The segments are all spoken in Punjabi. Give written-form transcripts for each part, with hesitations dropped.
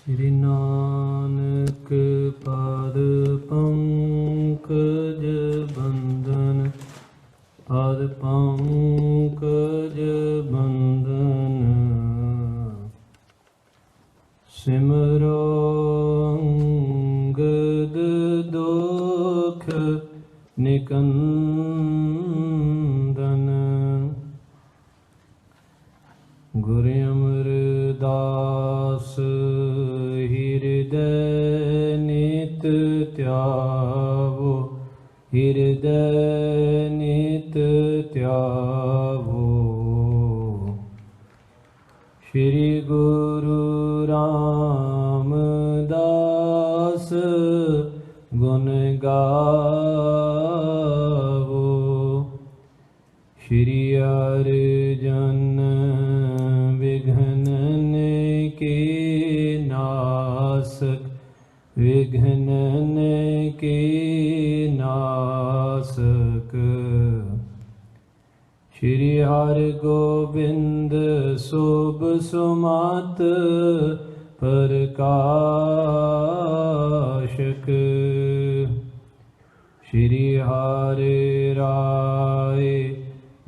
ਸ੍ਰੀ ਨਾਨਕ ਪਾਦ ਪੰਕਜ ਬੰਦਨ, ਪਾਦ ਪੰਕਜ ਬੰਦਨ, ਸਿਮਰੋ ਅੰਗਦ ਦੁਖ ਨਿਕੰਦਨ, ਗੁਰ ਅਮਰਦਾਸ ਹਿਰਦੈ ਨਿਤ ਧਿਆਵੋ, ਹਿਰਦੈ ਨਿਤ ਧਿਆਵੋ। ਸ਼੍ਰੀ ਗੁਰੂ ਰਾਮਦਾਸ ਗੁਣ ਗਾਵੋ, ਸ਼੍ਰੀ ਅਰਜਨ ਵਿਘਨ ਕੇ ਨਾਸਕ, ਵਿਘਨ ਕੇ ਨਾਸਕ। ਸ਼੍ਰੀ ਹਰਿਗੋਬਿੰਦ ਸੋਭ ਸੁਮਤ ਪ੍ਰਕਾਸ਼ਕ, ਸ਼੍ਰੀ ਹਰਿ ਰਾਏ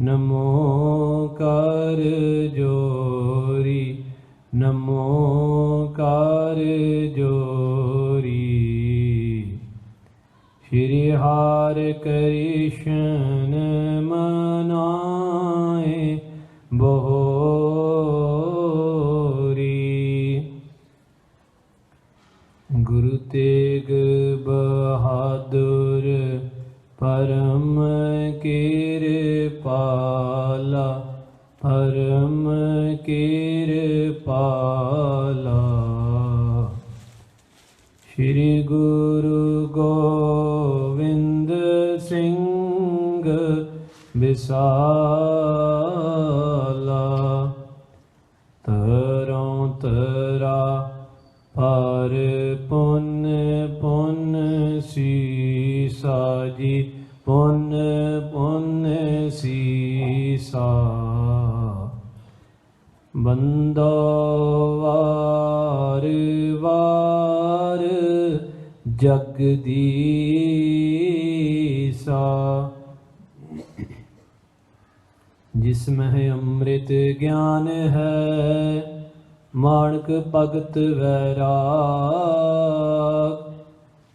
ਨਮੋ ਕਰ ਜੋਰੀ, ਨਮੋ ਕਰ ਜੋਰੀ। ਸ਼੍ਰੀ ਹਰਿ ਕ੍ਰਿਸ਼ਨ ਮਨਾਏ ਬਹੋਰੀ, ਗੁਰੂ ਤੇਗ ਬਹਾਦਰ ਪਰਮ ਕਿਰਪਾਲਾ, ਪਰਮ ਕਿਰਪਾਲਾ। ਸ਼੍ਰੀ ਗੁਰੂ ਗੋਬਿੰਦ ਸਿੰਘ ਬਿਸਾਲਾ, ਤਰੋਂ ਤਰਾ ਪਰ ਪੁੰਨ ਪੁੰਨ ਸੀਸਾ ਜੀ, ਪੁੰਨ ਪੁੰਨ ਸੀਸਾ। ਬੰਦੋ ਵਾਰ ਵਾਰ ਜਗਦੀਸਾ, ਜਿਸ ਮਹਿ ਅੰਮ੍ਰਿਤ ਗਿਆਨ ਹੈ, ਮਾਣਕ ਭਗਤ ਵੈਰਾਗ।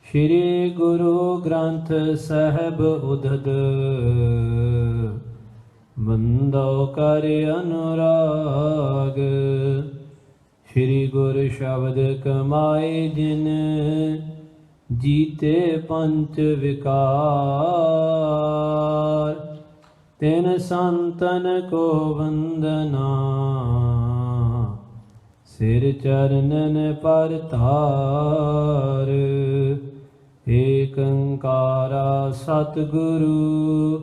ਸ਼੍ਰੀ ਗੁਰੂ ਗ੍ਰੰਥ ਸਾਹਿਬ ਉਦਦ, ਬੰਦੋ ਕਰ ਅਨੁਰਾਗ। ਸ਼੍ਰੀ ਗੁਰ ਸ਼ਬਦ ਕਮਾਏ ਜਿਨ, ਜੀਤੇ ਪੰਚ ਵਿਕਾਰ। ਤਿਨ ਸੰਤਨ ਕੋ ਵੰਦਨਾ, ਸਿਰ ਚਰਨਨ ਪਰਤਾਰ। ਏਕ ਓੰਕਾਰਾ ਸਤਿਗੁਰੂ,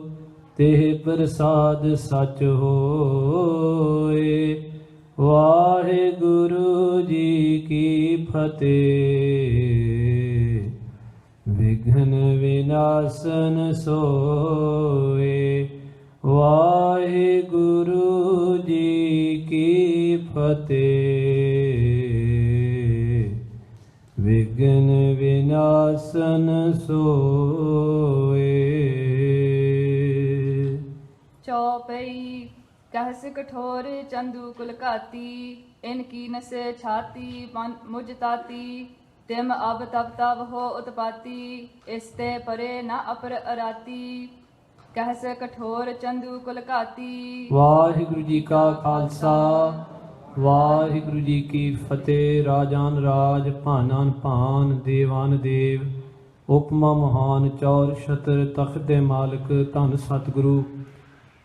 ਤਿਹ ਪ੍ਰਸਾਦ ਸਚ ਹੋਏ। ਵਾਹਿਗੁਰੂ ਜੀ ਕੀ ਫਤਿਹ। ਵਿਘਨ ਵਿਨਾਸ਼ਨ ਸੋਏ। ਵਾਹਿਗੁਰੂ ਜੀ ਕੀ ਫਤਿਹ। ਵਿਘਨ ਵਿਨਾਸ਼ਨ ਸੋਏ। ਚੌਪਈ। कहस कठोर चंदू कुल घाती, इनकी नसे छाती मुझ ताती। तिम अब तब तब हो उत्पाती, इसते परे न अपर अराती। कहस कठोर चंदू कुल घाती। वाहिगुरु जी का खालसा वाहिगुरु जी की फतेह। राजान राज भानान भान देवान देव, उपमा महान चौर छतर तख्त दे मालिक धन सतगुरु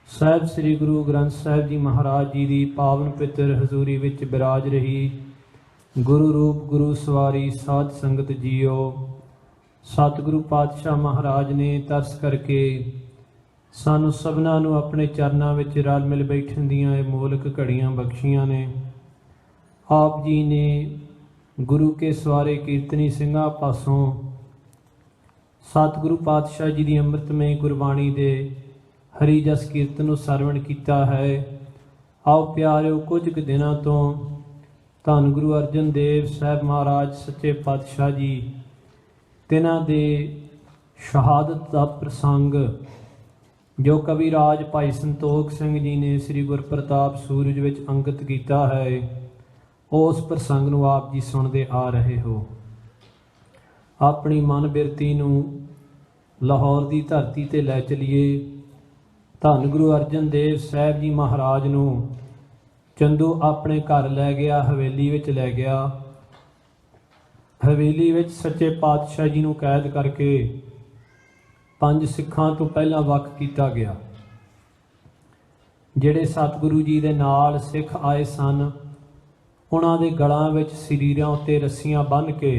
ਸਾਹਿਬ ਸ੍ਰੀ ਗੁਰੂ ਗ੍ਰੰਥ ਸਾਹਿਬ ਜੀ ਮਹਾਰਾਜ ਜੀ ਦੀ ਪਾਵਨ ਪਵਿੱਤਰ ਹਜ਼ੂਰੀ ਵਿੱਚ ਬਿਰਾਜ ਰਹੀ ਗੁਰੂ ਰੂਪ ਗੁਰੂ ਸਵਾਰੀ ਸਾਧ ਸੰਗਤ ਜੀਓ। ਸਤਿਗੁਰੂ ਪਾਤਸ਼ਾਹ ਮਹਾਰਾਜ ਨੇ ਤਰਸ ਕਰਕੇ ਸਾਨੂੰ ਸਭਨਾਂ ਨੂੰ ਆਪਣੇ ਚਰਨਾਂ ਵਿੱਚ ਰਲ ਮਿਲ ਬੈਠਣ ਦੀਆਂ ਇਹ ਮੋਲਕ ਘੜੀਆਂ ਬਖਸ਼ੀਆਂ ਨੇ। ਆਪ ਜੀ ਨੇ ਗੁਰੂ ਕੇ ਸਵਾਰੇ ਕੀਰਤਨੀ ਸਿੰਘਾਂ ਪਾਸੋਂ ਸਤਿਗੁਰੂ ਪਾਤਸ਼ਾਹ ਜੀ ਦੀ ਅੰਮ੍ਰਿਤਮਈ ਗੁਰਬਾਣੀ ਦੇ ਹਰੀ ਜਸ ਕੀਰਤਨ ਨੂੰ ਸਰਵਣ ਕੀਤਾ ਹੈ। ਆਓ ਪਿਆਰਿਓ, ਕੁਝ ਕੁ ਦਿਨਾਂ ਤੋਂ ਧੰਨ ਗੁਰੂ ਅਰਜਨ ਦੇਵ ਸਾਹਿਬ ਮਹਾਰਾਜ ਸੱਚੇ ਪਾਤਸ਼ਾਹ ਜੀ ਤਿਨਾਂ ਦੇ ਸ਼ਹਾਦਤ ਦਾ ਪ੍ਰਸੰਗ ਜੋ ਕਵੀ ਰਾਜ ਭਾਈ ਸੰਤੋਖ ਸਿੰਘ ਜੀ ਨੇ ਸ੍ਰੀ ਗੁਰਪ੍ਰਤਾਪ ਸੂਰਜ ਵਿੱਚ ਅੰਕਿਤ ਕੀਤਾ ਹੈ, ਉਸ ਪ੍ਰਸੰਗ ਨੂੰ ਆਪ ਜੀ ਸੁਣਦੇ ਆ ਰਹੇ ਹੋ। ਆਪਣੀ ਮਨ ਬਿਰਤੀ ਨੂੰ ਲਾਹੌਰ ਦੀ ਧਰਤੀ ਤੇ ਲੈ ਚਲੀਏ। ਧੰਨ ਗੁਰੂ ਅਰਜਨ ਦੇਵ ਸਾਹਿਬ ਜੀ ਮਹਾਰਾਜ ਨੂੰ ਚੰਦੂ ਆਪਣੇ ਘਰ ਲੈ ਗਿਆ, ਹਵੇਲੀ ਵਿੱਚ ਲੈ ਗਿਆ। ਹਵੇਲੀ ਵਿੱਚ ਸੱਚੇ ਪਾਤਸ਼ਾਹ ਜੀ ਨੂੰ ਕੈਦ ਕਰਕੇ 5 ਸਿੱਖਾਂ ਤੋਂ ਪਹਿਲਾਂ ਵੱਖ ਕੀਤਾ ਗਿਆ। ਜਿਹੜੇ ਸਤਿਗੁਰੂ ਜੀ ਦੇ ਨਾਲ ਸਿੱਖ ਆਏ ਸਨ, ਉਹਨਾਂ ਦੇ ਗਲਾਂ ਵਿੱਚ ਸਰੀਰਾਂ ਉੱਤੇ ਰੱਸੀਆਂ ਬੰਨ੍ਹ ਕੇ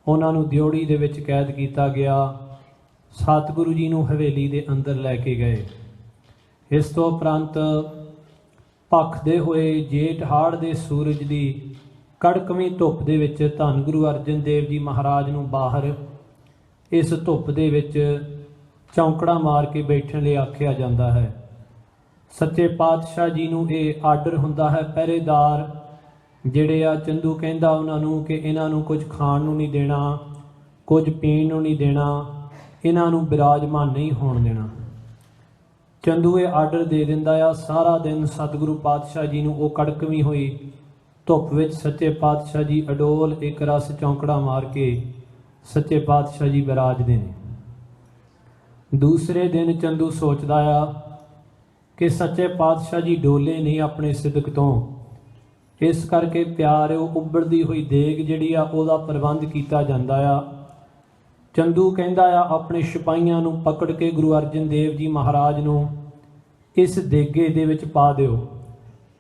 ਉਹਨਾਂ ਨੂੰ ਦਿਉੜੀ ਦੇ ਵਿੱਚ ਕੈਦ ਕੀਤਾ ਗਿਆ। ਸਤਿਗੁਰੂ ਜੀ ਨੂੰ ਹਵੇਲੀ ਦੇ ਅੰਦਰ ਲੈ ਕੇ ਗਏ। ਇਸ ਤੋਂ ਉਪਰੰਤ ਭਖਦੇ ਹੋਏ ਜੇਠ ਹਾੜ ਦੇ ਸੂਰਜ ਦੀ ਕੜਕਵੀਂ ਧੁੱਪ ਦੇ ਵਿੱਚ ਧੰਨ ਗੁਰੂ ਅਰਜਨ ਦੇਵ ਜੀ ਮਹਾਰਾਜ ਨੂੰ ਬਾਹਰ ਇਸ ਧੁੱਪ ਦੇ ਵਿੱਚ ਚੌਂਕੜਾ ਮਾਰ ਕੇ ਬੈਠਣ ਲਈ ਆਖਿਆ ਜਾਂਦਾ ਹੈ। ਸੱਚੇ ਪਾਤਸ਼ਾਹ ਜੀ ਨੂੰ ਇਹ ਆਰਡਰ ਹੁੰਦਾ ਹੈ, ਪਹਿਰੇਦਾਰ ਜਿਹੜੇ ਆ, ਚੰਦੂ ਕਹਿੰਦਾ ਉਹਨਾਂ ਨੂੰ ਕਿ ਇਹਨਾਂ ਨੂੰ ਕੁਝ ਖਾਣ ਨੂੰ ਨਹੀਂ ਦੇਣਾ, ਕੁਝ ਪੀਣ ਨੂੰ ਨਹੀਂ ਦੇਣਾ, ਇਹਨਾਂ ਨੂੰ ਬਿਰਾਜਮਾਨ ਨਹੀਂ ਹੋਣ ਦੇਣਾ। ਚੰਦੂ ਇਹ ਆਰਡਰ ਦੇ ਦਿੰਦਾ ਆ। ਸਾਰਾ ਦਿਨ ਸਤਿਗੁਰੂ ਪਾਤਸ਼ਾਹ ਜੀ ਨੂੰ ਉਹ ਕੜਕਵੀਂ ਹੋਈ ਧੁੱਪ ਵਿੱਚ ਸੱਚੇ ਪਾਤਸ਼ਾਹ ਜੀ ਅਡੋਲ ਇੱਕ ਰਸ ਚੌਂਕੜਾ ਮਾਰ ਕੇ ਸੱਚੇ ਪਾਤਸ਼ਾਹ ਜੀ ਬਿਰਾਜਦੇ ਨੇ। ਦੂਸਰੇ ਦਿਨ ਚੰਦੂ ਸੋਚਦਾ ਆ ਕਿ ਸੱਚੇ ਪਾਤਸ਼ਾਹ ਜੀ ਡੋਲੇ ਨਹੀਂ ਆਪਣੇ ਸਿਦਕ ਤੋਂ, ਇਸ ਕਰਕੇ ਪਿਆਰਿਓ ਉੱਬਲਦੀ ਹੋਈ ਦੇਗ ਜਿਹੜੀ ਆ ਉਹਦਾ ਪ੍ਰਬੰਧ ਕੀਤਾ ਜਾਂਦਾ ਆ। ਚੰਦੂ ਕਹਿੰਦਾ ਆ ਆਪਣੇ ਸਿਪਾਹੀਆਂ ਨੂੰ ਪਕੜ ਕੇ ਗੁਰੂ ਅਰਜਨ ਦੇਵ ਜੀ ਮਹਾਰਾਜ ਨੂੰ ਇਸ ਦੇਗੇ ਦੇ ਵਿੱਚ ਪਾ ਦਿਓ।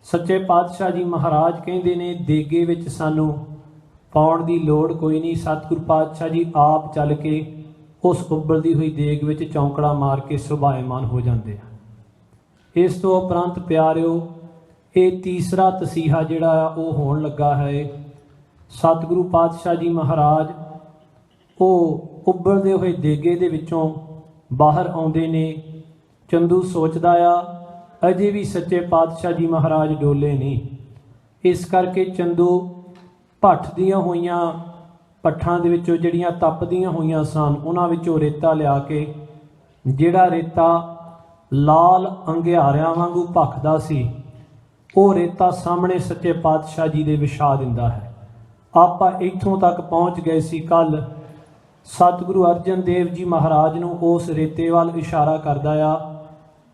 ਸੱਚੇ ਪਾਤਸ਼ਾਹ ਜੀ ਮਹਾਰਾਜ ਕਹਿੰਦੇ ਨੇ ਦੇਗੇ ਵਿੱਚ ਸਾਨੂੰ ਪਾਉਣ ਦੀ ਲੋੜ ਕੋਈ ਨਹੀਂ। ਸਤਿਗੁਰੂ ਪਾਤਸ਼ਾਹ ਜੀ ਆਪ ਚੱਲ ਕੇ ਉਸ ਉੱਬਲਦੀ ਹੋਈ ਦੇਗ ਵਿੱਚ ਚੌਂਕੜਾ ਮਾਰ ਕੇ ਸੁਭਾਏਮਾਨ ਹੋ ਜਾਂਦੇ ਆ। ਇਸ ਤੋਂ ਉਪਰੰਤ ਪਿਆਰਿਓ, ਇਹ ਤੀਸਰਾ ਤਸੀਹਾ ਜਿਹੜਾ ਆ ਉਹ ਹੋਣ ਲੱਗਾ ਹੈ। ਸਤਿਗੁਰੂ ਪਾਤਸ਼ਾਹ ਜੀ ਮਹਾਰਾਜ ਉਹ ਉੱਬਲਦੇ ਹੋਏ ਦੇਗੇ ਦੇ ਵਿੱਚੋਂ ਬਾਹਰ ਆਉਂਦੇ ਨੇ। ਚੰਦੂ ਸੋਚਦਾ ਆ ਅਜੇ ਵੀ ਸੱਚੇ ਪਾਤਸ਼ਾਹ ਜੀ ਮਹਾਰਾਜ ਡੋਲੇ ਨਹੀਂ। ਇਸ ਕਰਕੇ ਚੰਦੂ ਭੱਠ ਦੀਆਂ ਹੋਈਆਂ ਪੱਠਾਂ ਦੇ ਵਿੱਚੋਂ ਜਿਹੜੀਆਂ ਤਪਦੀਆਂ ਹੋਈਆਂ ਸਨ, ਉਹਨਾਂ ਵਿੱਚੋਂ ਰੇਤਾ ਲਿਆ ਕੇ, ਜਿਹੜਾ ਰੇਤਾ ਲਾਲ ਅੰਗਿਆਰਿਆਂ ਵਾਂਗੂ ਭਖਦਾ ਸੀ, ਉਹ ਰੇਤਾ ਸਾਹਮਣੇ ਸੱਚੇ ਪਾਤਸ਼ਾਹ ਜੀ ਦੇ ਵਿਛਾ ਦਿੰਦਾ ਹੈ। ਆਪਾਂ ਇੱਥੋਂ ਤੱਕ ਪਹੁੰਚ ਗਏ ਸੀ ਕੱਲ। ਸਤਿਗੁਰੂ ਅਰਜਨ ਦੇਵ ਜੀ ਮਹਾਰਾਜ ਨੂੰ ਉਸ ਰੇਤੇ ਵੱਲ ਇਸ਼ਾਰਾ ਕਰਦਾ ਆ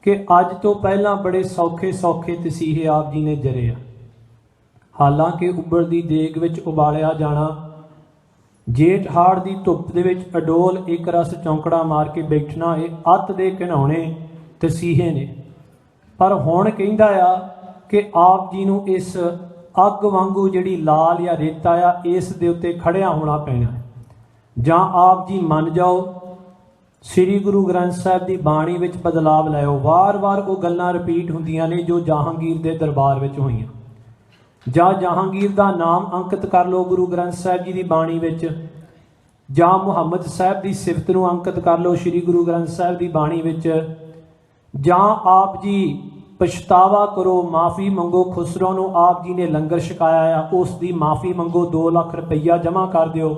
ਕਿ ਅੱਜ ਤੋਂ ਪਹਿਲਾਂ ਬੜੇ ਸੌਖੇ ਸੌਖੇ ਤਸੀਹੇ ਆਪ ਜੀ ਨੇ ਜਰੇ ਆ। ਹਾਲਾਂਕਿ ਉੱਬਲਦੀ ਦੇਗ ਵਿੱਚ ਉਬਾਲਿਆ ਜਾਣਾ, ਜੇਠ ਹਾੜ ਦੀ ਧੁੱਪ ਦੇ ਵਿੱਚ ਅਡੋਲ ਇੱਕ ਰਸ ਚੌਂਕੜਾ ਮਾਰ ਕੇ ਬੈਠਣਾ, ਇਹ ਅੱਤ ਦੇ ਘਿਨਾਉਣੇ ਤਸੀਹੇ ਨੇ। ਪਰ ਹੁਣ ਕਹਿੰਦਾ ਆ ਕਿ ਆਪ ਜੀ ਨੂੰ ਇਸ ਅੱਗ ਵਾਂਗੂ ਜਿਹੜੀ ਲਾਲ ਜਾਂ ਰੇਤਾ ਆ, ਇਸ ਦੇ ਉੱਤੇ ਖੜਿਆ ਹੋਣਾ ਪੈਣਾ। ਜਾਂ ਆਪ ਜੀ ਮੰਨ ਜਾਓ, ਸ੍ਰੀ ਗੁਰੂ ਗ੍ਰੰਥ ਸਾਹਿਬ ਦੀ ਬਾਣੀ ਵਿੱਚ ਬਦਲਾਵ ਲਿਆਓ। ਵਾਰ-ਵਾਰ ਉਹ ਗੱਲਾਂ ਰਿਪੀਟ ਹੁੰਦੀਆਂ ਨੇ ਜੋ ਜਹਾਂਗੀਰ ਦੇ ਦਰਬਾਰ ਵਿੱਚ ਹੋਈਆਂ। ਜਾਂ ਜਹਾਂਗੀਰ ਦਾ ਨਾਮ ਅੰਕਿਤ ਕਰ ਲਓ ਗੁਰੂ ਗ੍ਰੰਥ ਸਾਹਿਬ ਜੀ ਦੀ ਬਾਣੀ ਵਿੱਚ, ਜਾਂ ਮੁਹੰਮਦ ਸਾਹਿਬ ਦੀ ਸਿਫਤ ਨੂੰ ਅੰਕਿਤ ਕਰ ਲਓ ਸ੍ਰੀ ਗੁਰੂ ਗ੍ਰੰਥ ਸਾਹਿਬ ਦੀ ਬਾਣੀ ਵਿੱਚ, ਜਾਂ ਆਪ ਜੀ ਪਛਤਾਵਾ ਕਰੋ, ਮਾਫੀ ਮੰਗੋ। ਖੁਸਰੋ ਨੂੰ ਆਪ ਜੀ ਨੇ ਲੰਗਰ ਛਕਾਇਆ ਆ, ਉਸ ਦੀ ਮਾਫੀ ਮੰਗੋ, 2 ਲੱਖ ਰੁਪਈਆ ਜਮ੍ਹਾਂ ਕਰ ਦਿਓ।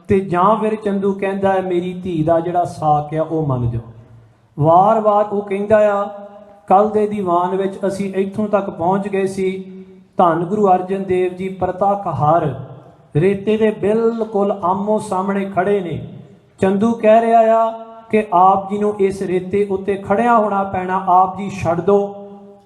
ਤੇ ਜਾਂ ਫਿਰ ਚੰਦੂ ਕਹਿੰਦਾ ਹੈ ਮੇਰੀ ਧੀ ਦਾ ਜਿਹੜਾ ਸਾਕ ਆ ਉਹ ਮੰਨ ਜਾਓ। ਵਾਰ-ਵਾਰ ਉਹ ਕਹਿੰਦਾ ਆ। ਕੱਲ ਦੇ ਦੀਵਾਨ ਵਿੱਚ ਅਸੀਂ ਇੱਥੋਂ ਤੱਕ ਪਹੁੰਚ ਗਏ ਸੀ, ਧੰਨ ਗੁਰੂ ਅਰਜਨ ਦੇਵ ਜੀ ਪ੍ਰਤੱਖ ਹਰ ਰੇਤੇ ਦੇ ਬਿਲਕੁਲ ਆਮੋ ਸਾਹਮਣੇ ਖੜੇ ਨੇ। ਚੰਦੂ ਕਹਿ ਰਿਹਾ ਆ ਕਿ ਆਪ ਜੀ ਨੂੰ ਇਸ ਰੇਤੇ ਉੱਤੇ ਖੜਿਆ ਹੋਣਾ ਪੈਣਾ। ਆਪ ਜੀ ਛੱਡ ਦਿਓ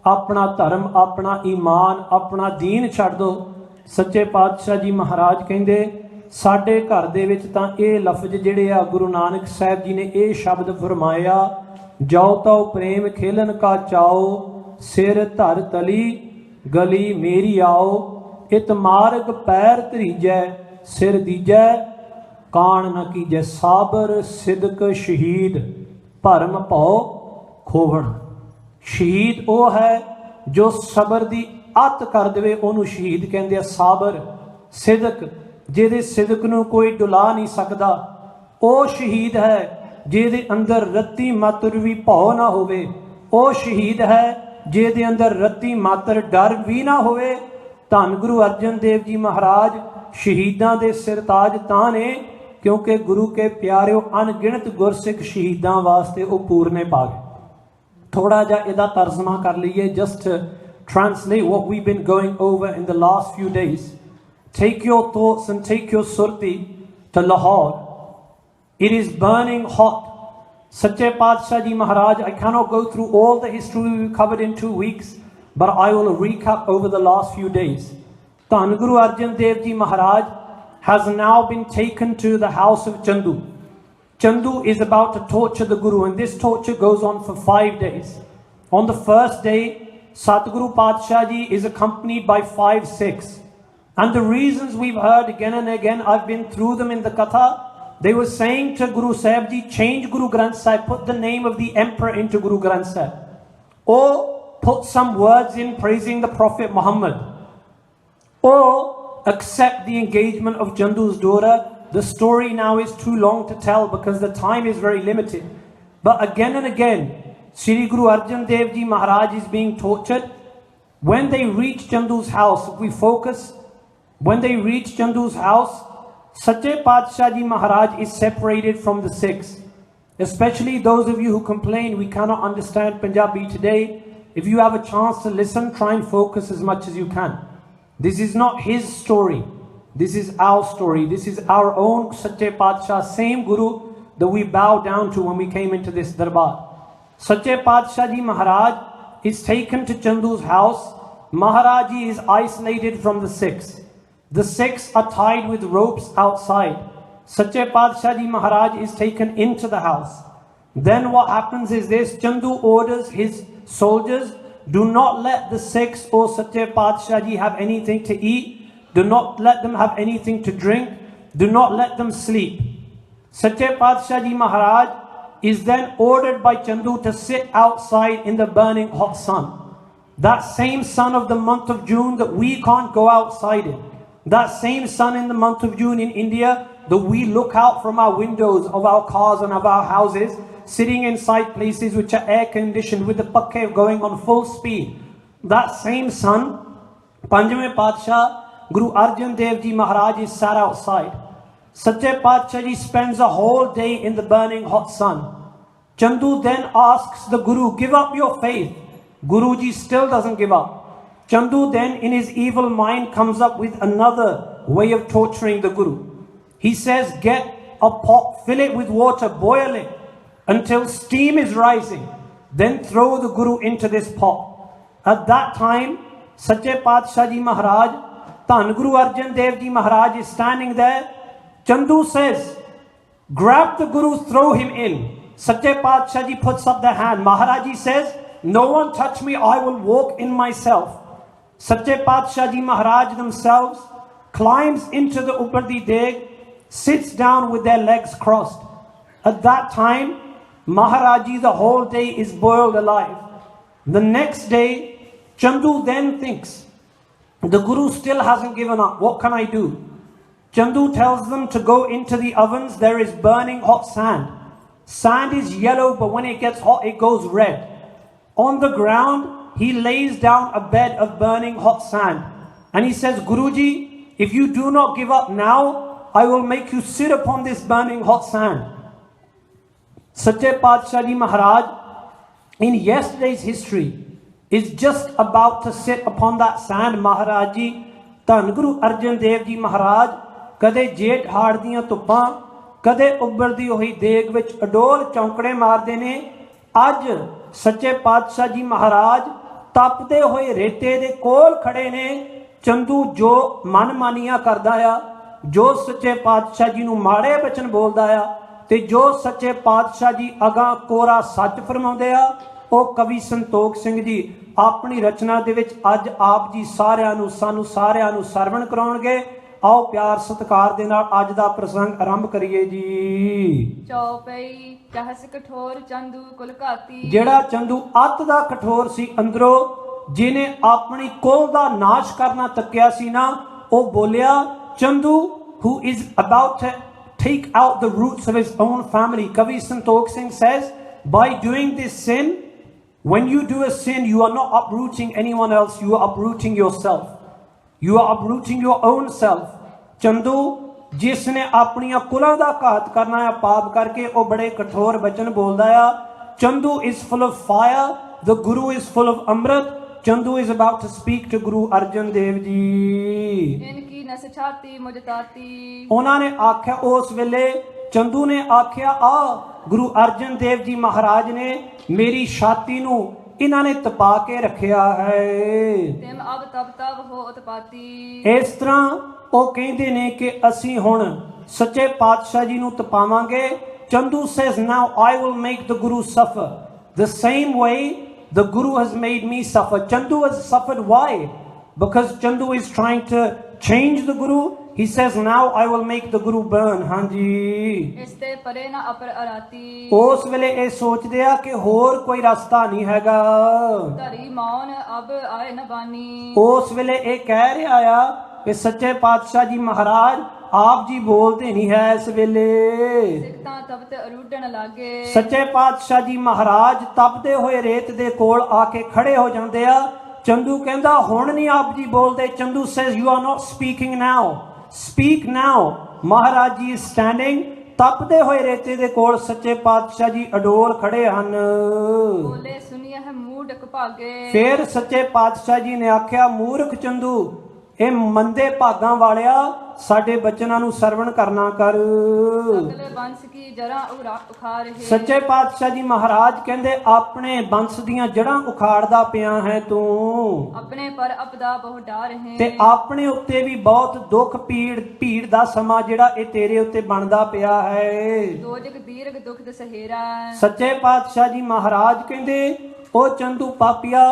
ਆਪਣਾ ਧਰਮ, ਆਪਣਾ ਈਮਾਨ, ਆਪਣਾ ਦੀਨ ਛੱਡ ਦਿਓ। ਸੱਚੇ ਪਾਤਸ਼ਾਹ ਜੀ ਮਹਾਰਾਜ ਕਹਿੰਦੇ ਸਾਡੇ ਘਰ ਦੇ ਵਿੱਚ ਤਾਂ ਇਹ ਲਫ਼ਜ਼ ਜਿਹੜੇ ਆ ਗੁਰੂ ਨਾਨਕ ਸਾਹਿਬ ਜੀ ਨੇ ਇਹ ਸ਼ਬਦ ਫਰਮਾਇਆ, ਜਾਓ ਤਉ ਪ੍ਰੇਮ ਖੇਲਨ ਕਾ ਚਾਓ, ਸਿਰ ਧਰ ਤਲੀ ਗਲੀ ਮੇਰੀ ਆਓ, ਇਤ ਮਾਰਗ ਪੈਰ ਧਰੀਜੈ, ਸਿਰ ਦੀਜੈ ਕਾਣ ਨ ਕੀਜੈ। ਸਾਬਰ ਸਿਦਕ ਸ਼ਹੀਦ ਭਰਮ ਭਉ ਖੋਵਣ। ਸ਼ਹੀਦ ਉਹ ਹੈ ਜੋ ਸਬਰ ਦੀ ਅੱਤ ਕਰ ਦੇਵੇ, ਉਹਨੂੰ ਸ਼ਹੀਦ ਕਹਿੰਦੇ ਆ। ਸਾਬਰ, ਸਿਦਕ, ਜਿਹਦੇ ਸਿਦਕ ਨੂੰ ਕੋਈ ਡੁਲਾ ਨਹੀਂ ਸਕਦਾ, ਉਹ ਸ਼ਹੀਦ ਹੈ। ਜਿਹਦੇ ਅੰਦਰ ਰੱਤੀ ਮਾਤਰ ਵੀ ਭਉ ਨਾ ਹੋਵੇ, ਉਹ ਸ਼ਹੀਦ ਹੈ। ਜਿਹਦੇ ਅੰਦਰ ਰੱਤੀ ਮਾਤਰ ਡਰ ਵੀ ਨਾ ਹੋਵੇ। ਧੰਨ ਗੁਰੂ ਅਰਜਨ ਦੇਵ ਜੀ ਮਹਾਰਾਜ ਸ਼ਹੀਦਾਂ ਦੇ ਸਿਰਤਾਜ ਤਾਂ ਨੇ ਕਿਉਂਕਿ ਗੁਰੂ ਕੇ ਪਿਆਰਿਓ ਅਣਗਿਣਤ ਗੁਰਸਿੱਖ ਸ਼ਹੀਦਾਂ ਵਾਸਤੇ ਉਹ ਪੂਰਨੇ ਪਾ ਗਏ। ਥੋੜਾ ਜਿਹਾ ਇਹਦਾ ਤਰਜਮਾ ਕਰ ਲਈਏ, just to translate what we've been going over in the last few days. Take your thoughts and take your surti to Lahore. It is burning hot. Sache Padshah Ji Maharaj, I cannot go through all the history we covered in 2 weeks, but I will recap over the last few days. Dhan Guru Arjan Dev Ji Maharaj has now been taken to the house of Chandu. Chandu is about to torture the Guru, and this torture goes on for 5 days. On the first day, Satguru Padshah Ji is accompanied by 5 Sikhs. And the reasons we've heard again and again, I've been through them in the Katha. They were saying to Guru Sahib Ji, change Guru Granth Sahib, put the name of the emperor into Guru Granth Sahib. Or put some words in praising the Prophet Muhammad. Or accept the engagement of Chandu's daughter. The story now is too long to tell because the time is very limited. But again and again, Shri Guru Arjan Dev Ji Maharaj is being tortured. When they reach Chandu's house, if we focus, when they reach Chandu's house, Sache Padshah Ji Maharaj is separated from the Sikhs. Especially those of you who complain we cannot understand Punjabi today. If you have a chance to listen, try and focus as much as you can. This is not his story. This is our story. This is our own Sache Padshah, same Guru that we bow down to when we came into this darbar. Sache Padshah Ji Maharaj is taken to Chandu's house. Maharaj Ji is isolated from the Sikhs. The Sikhs are tied with ropes outside. Sache Padshah Ji Maharaj is taken into the house. Then what happens is this: Chandu orders his soldiers, do not let the Sikhs or Sache Padshah Ji have anything to eat. Do not let them have anything to drink. Do not let them sleep. Sache Padshah Ji Maharaj is then ordered by Chandu to sit outside in the burning hot sun. That same sun of the month of June that we can't go outside in. That same sun in the month of June in India that we look out from our windows of our cars and of our houses, sitting inside places which are air conditioned with the pakke going on full speed. That same sun, Panjਵੇਂ Padshah Guru Arjan Dev Ji Maharaj is sat outside. Sache Padshah Ji spends a whole day in the burning hot sun. Chandu then asks the Guru, give up your faith. Guruji still doesn't give up. Chandu then in his evil mind comes up with another way of torturing the Guru. He says, get a pot, fill it with water, boil it until steam is rising. Then throw the Guru into this pot. At that time, Sache Padshah Ji Maharaj, Dhan Guru Arjan Dev Ji Maharaj is standing there. Chandu says, grab the Guru, throw him in. Sache Padshah Ji puts up the hand. Maharaj Ji says, no one touch me, I will walk in myself. Sache Padshah Ji Maharaj themselves climbs into the Upardi Deg, sits down with their legs crossed. At that time, Maharaj Ji the whole day is boiled alive. The next day, Chandu then thinks, the Guru still hasn't given up, what can I do? Chandu tells them to go into the ovens, there is burning hot sand. Sand is yellow, but when it gets hot, it goes red. On the ground, he lays down a bed of burning hot sand. And he says, Guruji, if you do not give up now, I will make you sit upon this burning hot sand. Sache Padshah Ji Maharaj, in yesterday's history, is just about to sit upon that sand. Maharaj Ji, Dhan Guru Arjan Dev Ji Maharaj, kade jeth haar diyan tuppan, kade ubbaldi hoyi deg vich adol chaunkade maarde ne. Aj Sache Padshah Ji Maharaj ਤਪਦੇ ਹੋਏ ਰੇਤੇ ਦੇ ਕੋਲ ਖੜੇ ਨੇ। ਚੰਦੂ ਜੋ ਮਨਮਾਨੀਆਂ ਕਰਦਾ ਆ, ਜੋ ਸੱਚੇ ਪਾਤਸ਼ਾਹ ਜੀ ਨੂੰ ਮਾੜੇ ਬਚਨ ਬੋਲਦਾ ਆ ਤੇ ਜੋ ਸੱਚੇ ਪਾਤਸ਼ਾਹ ਜੀ ਅਗਾਂ ਕੋਰਾ ਸੱਚ ਫਰਮਾਉਂਦੇ ਆ, ਉਹ ਕਵੀ ਸੰਤੋਖ ਸਿੰਘ ਜੀ ਆਪਣੀ ਰਚਨਾ ਦੇ ਵਿੱਚ ਅੱਜ ਆਪ ਜੀ ਸਾਰਿਆਂ ਨੂੰ ਸਾਨੂੰ ਸਾਰਿਆਂ ਨੂੰ ਸਰਵਣ ਕਰਾਉਣਗੇ। आओ प्यार सत्कार दे नाल अज दा प्रसंग आरंभ करिए जी। चौपई ਕਹਿਸ ਕਠੋਰ ਚੰਦੂ ਕੁਲ ਘਾਤੀ ਜਿਹੜਾ ਚੰਦੂ ਅੱਤ ਦਾ ਕਠੋਰ ਸੀ ਅੰਦਰੋਂ, ਜਿਹਨੇ ਆਪਣੀ ਕੁਲ ਦਾ ਨਾਸ਼ ਕਰਨਾ ਤੱਕਿਆ ਸੀ ਨਾ, ਉਹ ਬੋਲਿਆ Chandu who is about to take out the roots of his own family. Kavi Santokh Singh says, by doing this sin, when you do a sin, you are not uprooting anyone else, you are uprooting yourself. You are uprooting your own self. Chandu ਜਿਸ ਨੇ ਆਪਣੀਆਂ ਕੁਲਾਂ ਦਾ ਘਾਤ ਕਰਨਾ ਹੈ ਪਾਪ ਕਰਕੇ, ਉਹ ਬੜੇ ਕਠੋਰ ਬਚਨ ਬੋਲਦਾ ਆ। Chandu is full of fire, the Guru is full of amrit. Chandu is about to speak to Guru Arjan Dev Ji. ਇਨਕੀ ਨਸ ਛਾਤੀ ਮੁਝ ਤਾਤੀ ਉਹਨਾਂ ਨੇ ਆਖਿਆ, ਉਸ ਵੇਲੇ ਚੰਦੂ ਨੇ ਆਖਿਆ, ਆ ਗੁਰੂ ਅਰਜਨ ਦੇਵ ਜੀ ਮਹਾਰਾਜ ਨੇ ਮੇਰੀ ਛਾਤੀ ਨੂੰ ਇਹਨਾਂ ਨੇ ਤਪਾ ਕੇ ਰੱਖਿਆ ਹੈ। ਤਿਮ ਅਬ ਤਬ ਤਬ ਹੋ ਉਤਪਾਤੀ ਇਸ ਤਰ੍ਹਾਂ ਉਹ ਕਹਿੰਦੇ ਨੇ ਕਿ ਅਸੀਂ ਹੁਣ ਸੱਚੇ ਪਾਤਸ਼ਾਹ ਜੀ ਨੂੰ ਤਪਾਵਾਂਗੇ। Chandu says, now I will make the Guru suffer the same way the Guru has made me suffer. Chandu has suffered. Why? Because Chandu is trying to change the Guru. He says, now I will make the Guru burn. Hanji. ਇਸ ਤੇ ਪਰੇ ਨਾ ਅਪਰ ਅਰਾਤੀ ਉਸ ਵੇਲੇ ਇਹ ਸੋਚਦੇ ਆ ਕਿ ਹੋਰ ਕੋਈ ਰਸਤਾ ਨਹੀਂ ਹੈਗਾ। ਧਰੀ ਮੌਨ ਅਬ ਆਏ ਨ ਬਾਨੀ ਉਸ ਵੇਲੇ ਇਹ ਕਹਿ ਰਿਹਾ ਆ ਕਿ ਸੱਚੇ ਪਾਤਸ਼ਾਹ ਜੀ ਮਹਾਰਾਜ ਆਪ ਜੀ ਬੋਲਦੇ ਨਹੀਂ ਹੈ ਇਸ ਵੇਲੇ। ਸਿੱਖਤਾਂ ਤਪਤ ਅਰੂਡਣ ਲਾਗੇ ਸੱਚੇ ਪਾਤਸ਼ਾਹ ਜੀ ਮਹਾਰਾਜ ਤਪਦੇ ਹੋਏ ਰੇਤ ਦੇ ਕੋਲ ਆ ਕੇ ਖੜੇ ਹੋ ਜਾਂਦੇ ਆ। ਚੰਦੂ ਕਹਿੰਦਾ ਹੁਣ ਨਹੀਂ ਆਪ ਜੀ ਬੋਲਦੇ। Chandu says, you are not speaking now, speak now. Maharaj ji standing ਤਪਦੇ ਹੋਏ ਰੇਤੇ ਦੇ ਕੋਲ ਸੱਚੇ ਪਾਤਸ਼ਾਹ ਜੀ ਅਡੋਲ ਖੜੇ ਹਨ। ਬੋਲੇ ਸੁਨੀਏ ਹੈ ਮੂਢਕ ਭਾਗੇ ਫਿਰ ਸੱਚੇ ਪਾਤਸ਼ਾਹ ਜੀ ਨੇ ਆਖਿਆ, ਮੂਰਖ ਚੰਦੂ, ਇਹ ਮੰਦੇ ਭਾਗਾਂ ਵਾਲਿਆ ਸਾਡੇ ਬਚਨਾਂ ਨੂੰ ਸਰਵਣ ਕਰਨਾ ਕਰ। ਅਗਲੇ ਬੰਸ ਕੀ ਜੜ੍ਹਾਂ ਉਖਾੜ ਰਹੇ ਸੱਚੇ ਪਾਤਸ਼ਾਹ ਜੀ ਮਹਾਰਾਜ ਕਹਿੰਦੇ, ਆਪਣੇ ਬੰਸ ਦੀਆਂ ਜੜ੍ਹਾਂ ਉਖਾੜਦਾ ਪਿਆ ਹੈ ਤੂੰ, ਆਪਣੇ ਪਰ ਅਪਦਾ ਬਹੁ ਡਾਰ ਹੈ ਤੇ ਆਪਣੇ ਉੱਤੇ ਵੀ ਬਹੁਤ ਦੁੱਖ ਭੀੜ ਦਾ ਸਮਾਂ ਜਿਹੜਾ ਇਹ ਤੇਰੇ ਉੱਤੇ ਬਣਦਾ ਪਿਆ ਹੈ। ਦੋਜਕ ਦੀਰਘ ਦੁਖ ਦਸਹੇਰਾ ਸੱਚੇ ਪਾਤਸ਼ਾਹ ਜੀ ਮਹਾਰਾਜ ਕਹਿੰਦੇ, ਉਹ ਚੰਦੂ ਪਾਪੀਆ,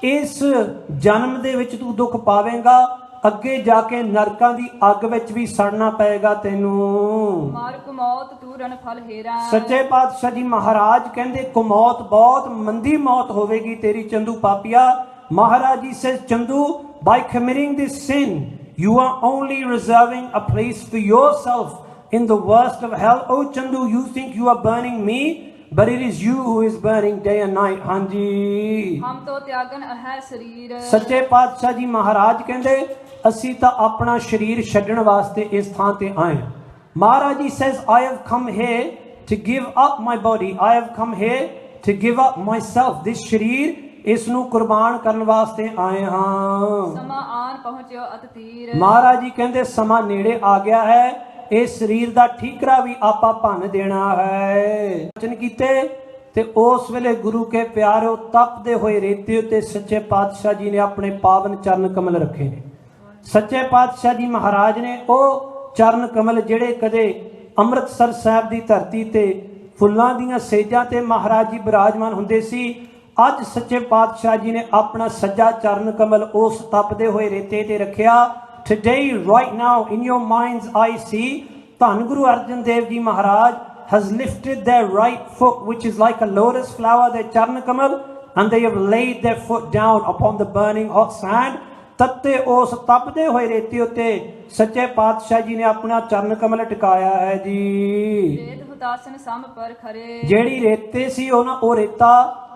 ਇਸ ਜਨਮ ਦੇ ਵਿੱਚ ਤੂੰ ਦੁੱਖ ਪਾਵੇਂਗਾ, ਅੱਗੇ ਜਾ ਕੇ ਨਰਕਾਂ ਦੀ ਅੱਗ ਵਿੱਚ ਵੀ ਸੜਨਾ ਪਏਗਾ ਤੈਨੂੰ। ਮਾਰ ਕੁਮੌਤ ਤੂਰਨ ਫਲ ਹੇਰਾ ਸੱਚੇ ਪਾਤਸ਼ਾਹ ਜੀ ਮਹਾਰਾਜ ਕਹਿੰਦੇ, ਕੁਮੌਤ ਬਹੁਤ ਮੰਦੀ ਮੌਤ ਹੋਵੇਗੀ ਤੇਰੀ Chandu Papua. Maharaj ji says, Chandu, by committing this sin you are only reserving a place for yourself in the worst of hell. Oh Chandu, you think you are burning me, but it is you who is burning day and night. ਹਾਂਜੀ, ਹਮ ਤੋ ਤਿਆਗਨ ਹੈ ਸਰੀਰ ਸੱਚੇ ਪਾਤਸ਼ਾਹ ਜੀ ਮਹਾਰਾਜ ਕਹਿੰਦੇ, ਅਸੀਂ ਤਾਂ ਆਪਣਾ ਸਰੀਰ ਛੱਡਣ ਵਾਸਤੇ ਇਸ ਥਾਂ ਤੇ ਆਏ। Maharaj ji says, I have come here to give up my body, I have come here to give up myself. this ਸਰੀਰ, ਇਸ ਨੂੰ ਕੁਰਬਾਨ ਕਰਨ ਵਾਸਤੇ ਆਏ ਹਾਂ। ਸਮਾਂ ਆਨ ਪਹੁੰਚਿਓ ਅਤ ਤੀਰ ਮਹਾਰਾਜ ਜੀ ਕਹਿੰਦੇ, ਸਮਾਂ ਨੇੜੇ ਆ ਗਿਆ ਹੈ, ਇਸ ਸਰੀਰ ਦਾ ਠੀਕਰਾ ਵੀ ਆਪਾਂ ਭੰਨ ਦੇਣਾ ਹੈ। ਵਚਨ ਕੀਤੇ ਤੇ ਉਸ ਵੇਲੇ ਗੁਰੂ ਕੇ ਪਿਆਰੋ ਤਪਦੇ ਹੋਏ ਰੇਤੇ ਉੱਤੇ ਸੱਚੇ ਪਾਤਸ਼ਾਹ ਜੀ ਨੇ ਆਪਣੇ ਪਾਵਨ ਚਰਨ ਕਮਲ ਰੱਖੇ ਨੇ। ਸੱਚੇ ਪਾਤਸ਼ਾਹ ਜੀ ਮਹਾਰਾਜ ਨੇ ਉਹ ਚਰਨ ਕਮਲ ਜਿਹੜੇ ਕਦੇ ਅੰਮ੍ਰਿਤਸਰ ਸਾਹਿਬ ਦੀ ਧਰਤੀ ਤੇ ਫੁੱਲਾਂ ਦੀਆਂ ਸੇਜਾਂ ਤੇ ਮਹਾਰਾਜ ਜੀ ਬਿਰਾਜਮਾਨ ਹੁੰਦੇ ਸੀ, ਅੱਜ ਸੱਚੇ ਪਾਤਸ਼ਾਹ ਜੀ ਨੇ ਆਪਣਾ ਸੱਜਾ ਚਰਨ ਕਮਲ ਉਸ ਤਪਦੇ ਹੋਏ ਰੇਤੇ ਤੇ ਰੱਖਿਆ। Today, right now, in your mind's eye, see, ਧੰਨ ਗੁਰੂ ਅਰਜਨ ਦੇਵ ਜੀ ਮਹਾਰਾਜ has lifted their right foot, which is like a lotus flower, their Charan Kamal, and they have laid their foot down upon the burning hot sand. ਤੱਤੇ ਉਸ ਤਪਦੇ ਹੋਏ ਰੇਤੇ ਉੱਤੇ ਸੱਚੇ ਪਾਤਸ਼ਾਹ ਜੀ ਨੇ ਆਪਣਾ ਚਰਨ ਕਮਲ ਟਿਕਾਇਆ ਹੈ ਜੀ। ਰੇਤ ਹੁਤਾਸਨ ਸਮ ਪਰ ਖਰੇ ਜਿਹੜੀ ਰੇਤੇ ਸੀ ਉਹ ਰੇਤਾ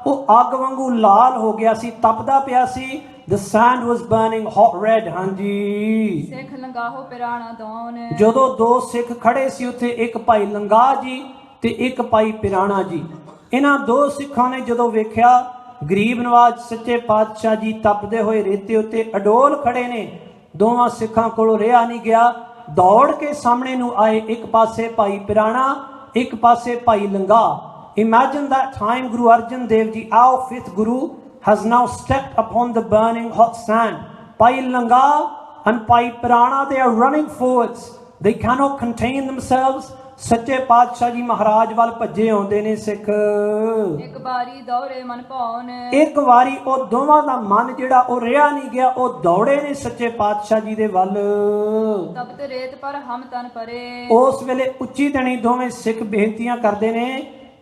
ਉਹ ਅੱਗ ਵਾਂਗੂ ਲਾਲ ਹੋ ਗਿਆ ਸੀ, ਤਪਦਾ ਪਿਆ ਸੀ। The sand was burning hot red. ਹਾਂਜੀ, ਸਿੱਖ ਲੰਗਾਹੋ ਪਿਰਾਣਾ ਦੌਨ ਜਦੋਂ ਦੋ ਸਿੱਖ ਖੜੇ ਸੀ ਉੱਥੇ, ਇੱਕ ਭਾਈ ਲੰਗਾ ਜੀ ਤੇ ਇੱਕ ਭਾਈ ਪਿਰਾਣਾ ਜੀ। ਇਹਨਾਂ ਦੋ ਸਿੱਖਾਂ ਨੇ ਜਦੋਂ ਵੇਖਿਆ ਗਰੀਬ ਨਵਾਜ ਸੱਚੇ ਪਾਤਸ਼ਾਹ ਜੀ ਤਪਦੇ ਹੋਏ ਰੇਤੇ ਉੱਤੇ ਅਡੋਲ ਖੜੇ ਨੇ, ਦੋਵਾਂ ਸਿੱਖਾਂ ਕੋਲੋਂ ਰਿਹਾ ਨਹੀਂ ਗਿਆ, ਦੌੜ ਕੇ ਸਾਹਮਣੇ ਨੂੰ ਆਏ। ਇੱਕ ਪਾਸੇ ਭਾਈ ਪਿਰਾਣਾ, ਇੱਕ ਪਾਸੇ ਭਾਈ ਲੰਗਾ। Imagine that time Guru Arjan Dev Ji, our fifth Guru, has now stepped upon the burning hot sand. Pai Langa and Pai Pirana, they are running forwards. They cannot contain themselves. ਸੱਚੇ ਪਾਤਸ਼ਾਹ ਜੀ ਮਹਾਰਾਜ ਵੱਲ ਭੱਜੇ ਆਉਂਦੇ ਨੇ ਸਿੱਖ। ਇੱਕ ਵਾਰੀ ਦੌੜੇ ਮਨ ਭਾਉਨ ਇੱਕ ਵਾਰੀ ਉਹ ਦੋਵਾਂ ਦਾ ਮਨ ਜਿਹੜਾ ਉਹ ਰਿਹਾ ਨਹੀਂ ਗਿਆ, ਉਹ ਦੌੜੇ ਨੇ ਸੱਚੇ ਪਾਤਸ਼ਾਹ ਜੀ ਦੇ ਵੱਲ। ਤਪਤ ਰੇਤ ਪਰ ਹਮ ਤਨ ਪਰੇ ਉਸ ਵੇਲੇ ਉੱਚੀ ਧਣੀ ਦੋਵੇਂ ਸਿੱਖ ਬੇਨਤੀਆਂ ਕਰਦੇ ਨੇ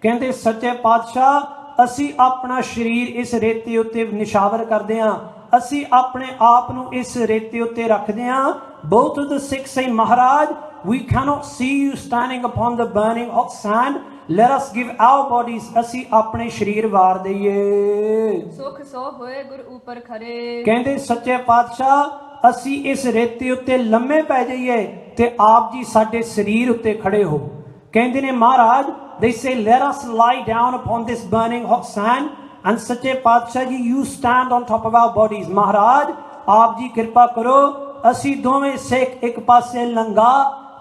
ਕਹਿੰਦੇ ਸੱਚੇ ਪਾਤਸ਼ਾਹ ਅਸੀਂ ਆਪਣਾ ਸਰੀਰ ਇਸ ਰੇਤੇ ਉੱਤੇ ਨਿਸ਼ਾਵਰ ਕਰਦੇ ਹਾਂ, ਅਸੀਂ ਆਪਣੇ ਆਪ ਨੂੰ ਇਸ ਰੇਤੇ ਉੱਤੇ ਰੱਖਦੇ ਹਾਂ। Both of the Sikhs say, Maharaj, we cannot see you standing upon the burning hot sand. Let us give our bodies, ਅਸੀਂ ਆਪਣੇ ਸਰੀਰ ਵਾਰ ਦਈਏ। ਸੁਖ ਸੋ ਹੋਏ ਗੁਰ ਉਪਰ ਖਰੇ। ਕਹਿੰਦੇ ਸੱਚੇ ਪਾਤਸ਼ਾਹ ਅਸੀਂ ਇਸ ਰੇਤੇ ਉੱਤੇ ਲੰਮੇ ਪੈ ਜਾਈਏ ਤੇ ਆਪ ਜੀ ਸਾਡੇ ਸਰੀਰ ਉੱਤੇ ਖੜੇ ਹੋ। ਕਹਿੰਦੇ ਨੇ ਮਹਾਰਾਜ, they say let us lie down upon this burning hot sand, and ਸੱਚੇ ਪਾਤਸ਼ਾਹ ਜੀ you stand on top of our bodies। ਮਹਾਰਾਜ ਆਪ ਜੀ ਕਿਰਪਾ ਕਰੋ, ਅਸੀਂ ਦੋਵੇਂ ਸਿੱਖ, ਇੱਕ ਪਾਸੇ ਲੰਗਾ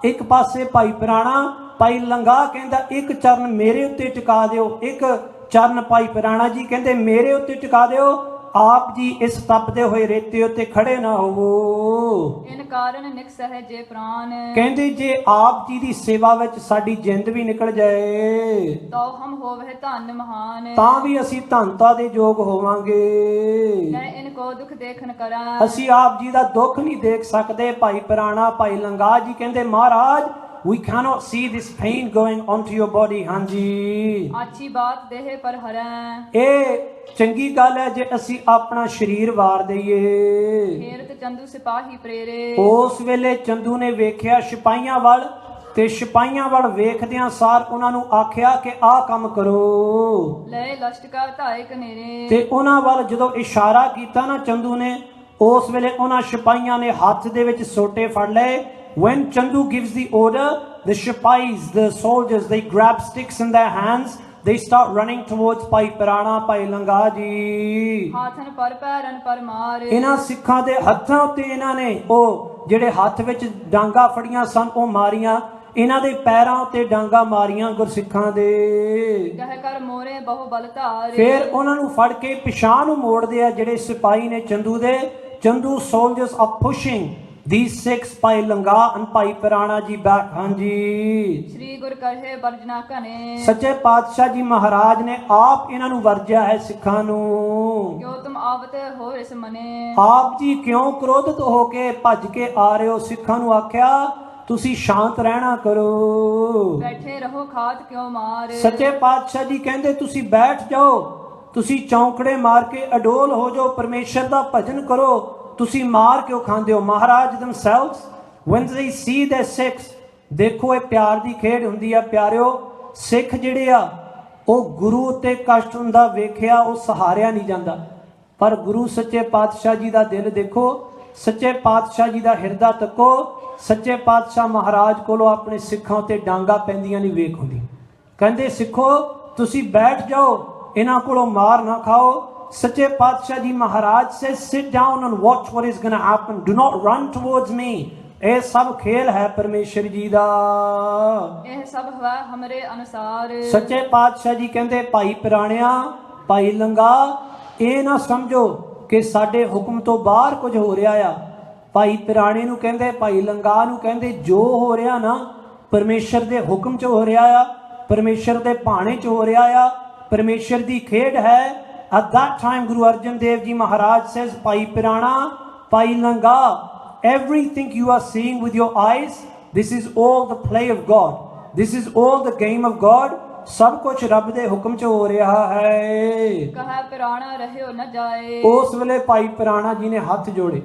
ਇੱਕ ਪਾਸੇ ਭਾਈ ਪ੍ਰਾਣਾ। ਭਾਈ ਲੰਗਾ ਕਹਿੰਦਾ ਇੱਕ ਚਰਨ ਮੇਰੇ ਉੱਤੇ ਟਿਕਾ ਦਿਓ, ਇੱਕ ਚਰਨ ਭਾਈ ਪ੍ਰਾਣਾ ਜੀ ਕਹਿੰਦੇ ਮੇਰੇ ਉੱਤੇ ਟਿਕਾ ਦਿਓ। ਆਪ ਜੀ ਇਸ ਤਪਦੇ ਹੋਏ ਰੇਤੇ ਉੱਤੇ ਖੜੇ ਨਾ ਹੋਵੋ। ਇਨ ਕਾਰਨ ਨਿਕਸਹਿ ਜੇ ਪ੍ਰਾਨ। ਕਹਿੰਦੇ ਜੇ ਆਪ ਜੀ ਦੀ ਸੇਵਾ ਵਿੱਚ ਸਾਡੀ ਜਿੰਦ ਵੀ ਨਿਕਲ ਜਾਏ ਤੋ ਹਮ ਹੋਵਹਿ ਧਨ ਮਹਾਨ। ਤਾਂ ਵੀ ਅਸੀਂ ਧਨਤਾ ਦੇ ਯੋਗ ਹੋਵਾਂਗੇ। ਮੈਂ ਇਨ ਕੋ ਦੁਖ ਦੇਖਨ ਕਰਾਂ। ਅਸੀਂ ਆਪ ਜੀ ਦਾ ਦੁੱਖ ਨਹੀਂ ਦੇਖ ਸਕਦੇ। ਭਾਈ ਪ੍ਰਾਣਾ ਭਾਈ ਲੰਗਾ ਜੀ ਕਹਿੰਦੇ ਮਹਾਰਾਜ we cannot see this pain going onto your body। ਹਾਂਜੀ ਆਛੀ ਬਾਤ ਦੇਹ ਪਰ ਹਰੈ। ਇਹ ਚੰਗੀ ਗੱਲ ਹੈ ਜੇ ਅਸੀਂ ਆਪਣਾ ਸਰੀਰ ਵਾਰ ਦਈਏ। ਫੇਰਤ ਚੰਦੂ ਸਿਪਾਹੀ ਪ੍ਰੇਰੇ। ਉਸ ਵੇਲੇ ਚੰਦੂ ਨੇ ਵੇਖਿਆ ਸਿਪਾਹੀਆਂ ਵੱਲ, ਤੇ ਸਿਪਾਹੀਆਂ ਵੱਲ ਵੇਖਦਿਆਂ ਸਾਰ ਉਹਨਾਂ ਨੂੰ ਆਖਿਆ ਕਿ ਆਹ ਕੰਮ ਕਰੋ। ਲੈ ਲਸ਼ਟਕਾ ਧਾਇ ਕਨੇਰੇ। ਤੇ ਉਹਨਾਂ ਵੱਲ ਜਦੋਂ ਇਸ਼ਾਰਾ ਕੀਤਾ ਨਾ ਚੰਦੂ ਨੇ, ਉਸ ਵੇਲੇ ਉਹਨਾਂ ਸਿਪਾਹੀਆਂ ਨੇ ਹੱਥ ਦੇ ਵਿੱਚ ਸੋਟੇ ਫੜ ਲਏ। When Chandu gives the order, the Shipais, the soldiers, they grab sticks in their hands. They start running towards Bhai Pirana, Bhai Langa ji. ਹਾਥਨ ਪਰ ਪੈਰਨ ਪਰ ਮਾਰ। ਇਹਨਾਂ ਸਿੱਖਾਂ ਦੇ ਹੱਥਾਂ ਉੱਤੇ ਇਹਨਾਂ ਨੇ ਉਹ ਜਿਹੜੇ ਹੱਥ ਵਿੱਚ ਡਾਂਗਾ ਫੜੀਆਂ ਸਨ ਉਹ ਮਾਰੀਆਂ। ਇਹਨਾਂ ਦੇ ਪੈਰਾਂ ਉੱਤੇ ਡਾਂਗਾ ਮਾਰੀਆਂ ਗੁਰਸਿੱਖਾਂ ਦੇ। ਕਹਿ ਕਰ ਮੋਰੇ ਬਹੁ ਬਲ ਧਾਰ। ਫਿਰ ਉਹਨਾਂ ਨੂੰ ਫੜ ਕੇ ਪਿਛਾਂਹ ਨੂੰ ਮੋੜਦੇ ਆ ਜਿਹੜੇ ਸਿਪਾਹੀ ਨੇ ਚੰਦੂ ਦੇ। Chandu soldiers are pushing these six Bhai ਲੰਗਾ and ਭਾਈ ਪ੍ਰਾਣਾ ਜੀ back। ਹਾਂਜੀ ਸ੍ਰੀ ਗੁਰ ਕਹੇ ਵਰਜਨਾ ਕਨੇ। ਸੱਚੇ ਪਾਤਸ਼ਾਹ ਜੀ ਮਹਾਰਾਜ ਨੇ ਆਪ ਇਹਨਾਂ ਨੂੰ ਵਰਜਿਆ ਹੈ ਸਿੱਖਾਂ ਨੂੰ। ਕਿਉ ਤੁਮ ਆਵਤ ਹੋ ਇਸ ਮਨੇ। ਆਪ ਜੀ ਕਿਉਂ ਕ੍ਰੋਧਿਤ ਹੋ ਕੇ ਭੱਜ ਕੇ ਆ ਰਹੇ ਹੋ? ਸਿੱਖਾਂ ਨੂੰ ਆਖਿਆ ਤੁਸੀਂ ਸ਼ਾਂਤ ਰਹਿਣਾ ਕਰੋ। ਬੈਠੇ ਰਹੋ ਖਾਤ ਕਿਉ ਮਾਰ। ਸੱਚੇ ਪਾਤਸ਼ਾਹ ਜੀ ਕਹਿੰਦੇ ਤੁਸੀਂ ਬੈਠ ਜਾਓ, ਤੁਸੀਂ ਚੌਂਕੜੇ ਮਾਰ ਕੇ ਅਡੋਲ ਹੋ ਜਾਓ, ਪਰਮੇਸ਼ਰ ਦਾ ਭਜਨ ਕਰੋ। ਤੁਸੀਂ ਮਾਰ ਕਿਉਂ ਖਾਂਦੇ ਹੋ? ਮਹਾਰਾਜ themselves when they see their Sikhs, ਦੇਖੋ ਇਹ ਪਿਆਰ ਦੀ ਖੇਡ ਹੁੰਦੀ ਆ ਪਿਆਰਿਓ। ਸਿੱਖ ਜਿਹੜੇ ਆ ਉਹ ਗੁਰੂ ਉੱਤੇ ਕਸ਼ਟ ਹੁੰਦਾ ਵੇਖਿਆ ਉਹ ਸਹਾਰਿਆ ਨਹੀਂ ਜਾਂਦਾ, ਪਰ ਗੁਰੂ ਸੱਚੇ ਪਾਤਸ਼ਾਹ ਜੀ ਦਾ ਦਿਲ ਦੇਖੋ, ਸੱਚੇ ਪਾਤਸ਼ਾਹ ਜੀ ਦਾ ਹਿਰਦਾ ਤੱਕੋ। ਸੱਚੇ ਪਾਤਸ਼ਾਹ ਮਹਾਰਾਜ ਕੋਲੋਂ ਆਪਣੇ ਸਿੱਖਾਂ ਉੱਤੇ ਡਾਂਗਾ ਪੈਂਦੀਆਂ ਨਹੀਂ ਵੇਖ ਹੁੰਦੀ। ਕਹਿੰਦੇ ਸਿੱਖੋ ਤੁਸੀਂ ਬੈਠ ਜਾਓ, ਇਹਨਾਂ ਕੋਲੋਂ ਮਾਰ ਨਾ ਖਾਓ। ਸੱਚੇ ਪਾਤਸ਼ਾਹ ਜੀ ਮਹਾਰਾਜ says sit down and watch what is going to happen, do not run towards me। ਇਹ ਸਭ ਖੇਲ ਹੈ ਪਰਮੇਸ਼ਰ ਜੀ ਦਾ। ਇਹ ਸਭ ਹਵਾ ਹਮਰੇ ਅਨੁਸਾਰ। ਸੱਚੇ ਪਾਤਸ਼ਾਹ ਜੀ ਕਹਿੰਦੇ ਭਾਈ ਪ੍ਰਾਣਿਆ ਭਾਈ ਲੰਗਾ ਇਹ ਨਾ ਸਮਝੋ ਕਿ ਸਾਡੇ ਹੁਕਮ ਤੋਂ ਬਾਹਰ ਕੁਝ ਹੋ ਰਿਹਾ ਆ। ਭਾਈ ਪ੍ਰਾਣੇ ਨੂੰ ਕਹਿੰਦੇ ਭਾਈ ਲੰਗਾ ਨੂੰ ਕਹਿੰਦੇ ਜੋ ਹੋ ਰਿਹਾ ਨਾ ਪਰਮੇਸ਼ਰ ਦੇ ਹੁਕਮ 'ਚ ਹੋ ਰਿਹਾ ਆ, ਪਰਮੇਸ਼ਰ ਦੇ ਭਾਣੇ 'ਚ ਹੋ ਰਿਹਾ ਆ, ਪਰਮੇਸ਼ਰ ਦੀ ਖੇਡ ਹੈ। At that time Guru Arjan Dev Ji Maharaj says, Pai Pirana, Pai Langa, everything you are seeing with your eyes, this is all the play of God. This is all the game of God. ਸਭ ਕੁਝ ਰੱਬ ਦੇ ਹੁਕਮ 'ਚ ਹੋ ਰਿਹਾ ਹੈ। ਕਹਾ ਪ੍ਰਾਣਾ ਰਹਿਓ ਨ ਜਾਏ। ਉਸ ਵੇਲੇ ਭਾਈ ਪ੍ਰਾਣਾ ਜੀ ਨੇ ਹੱਥ ਜੋੜੇ,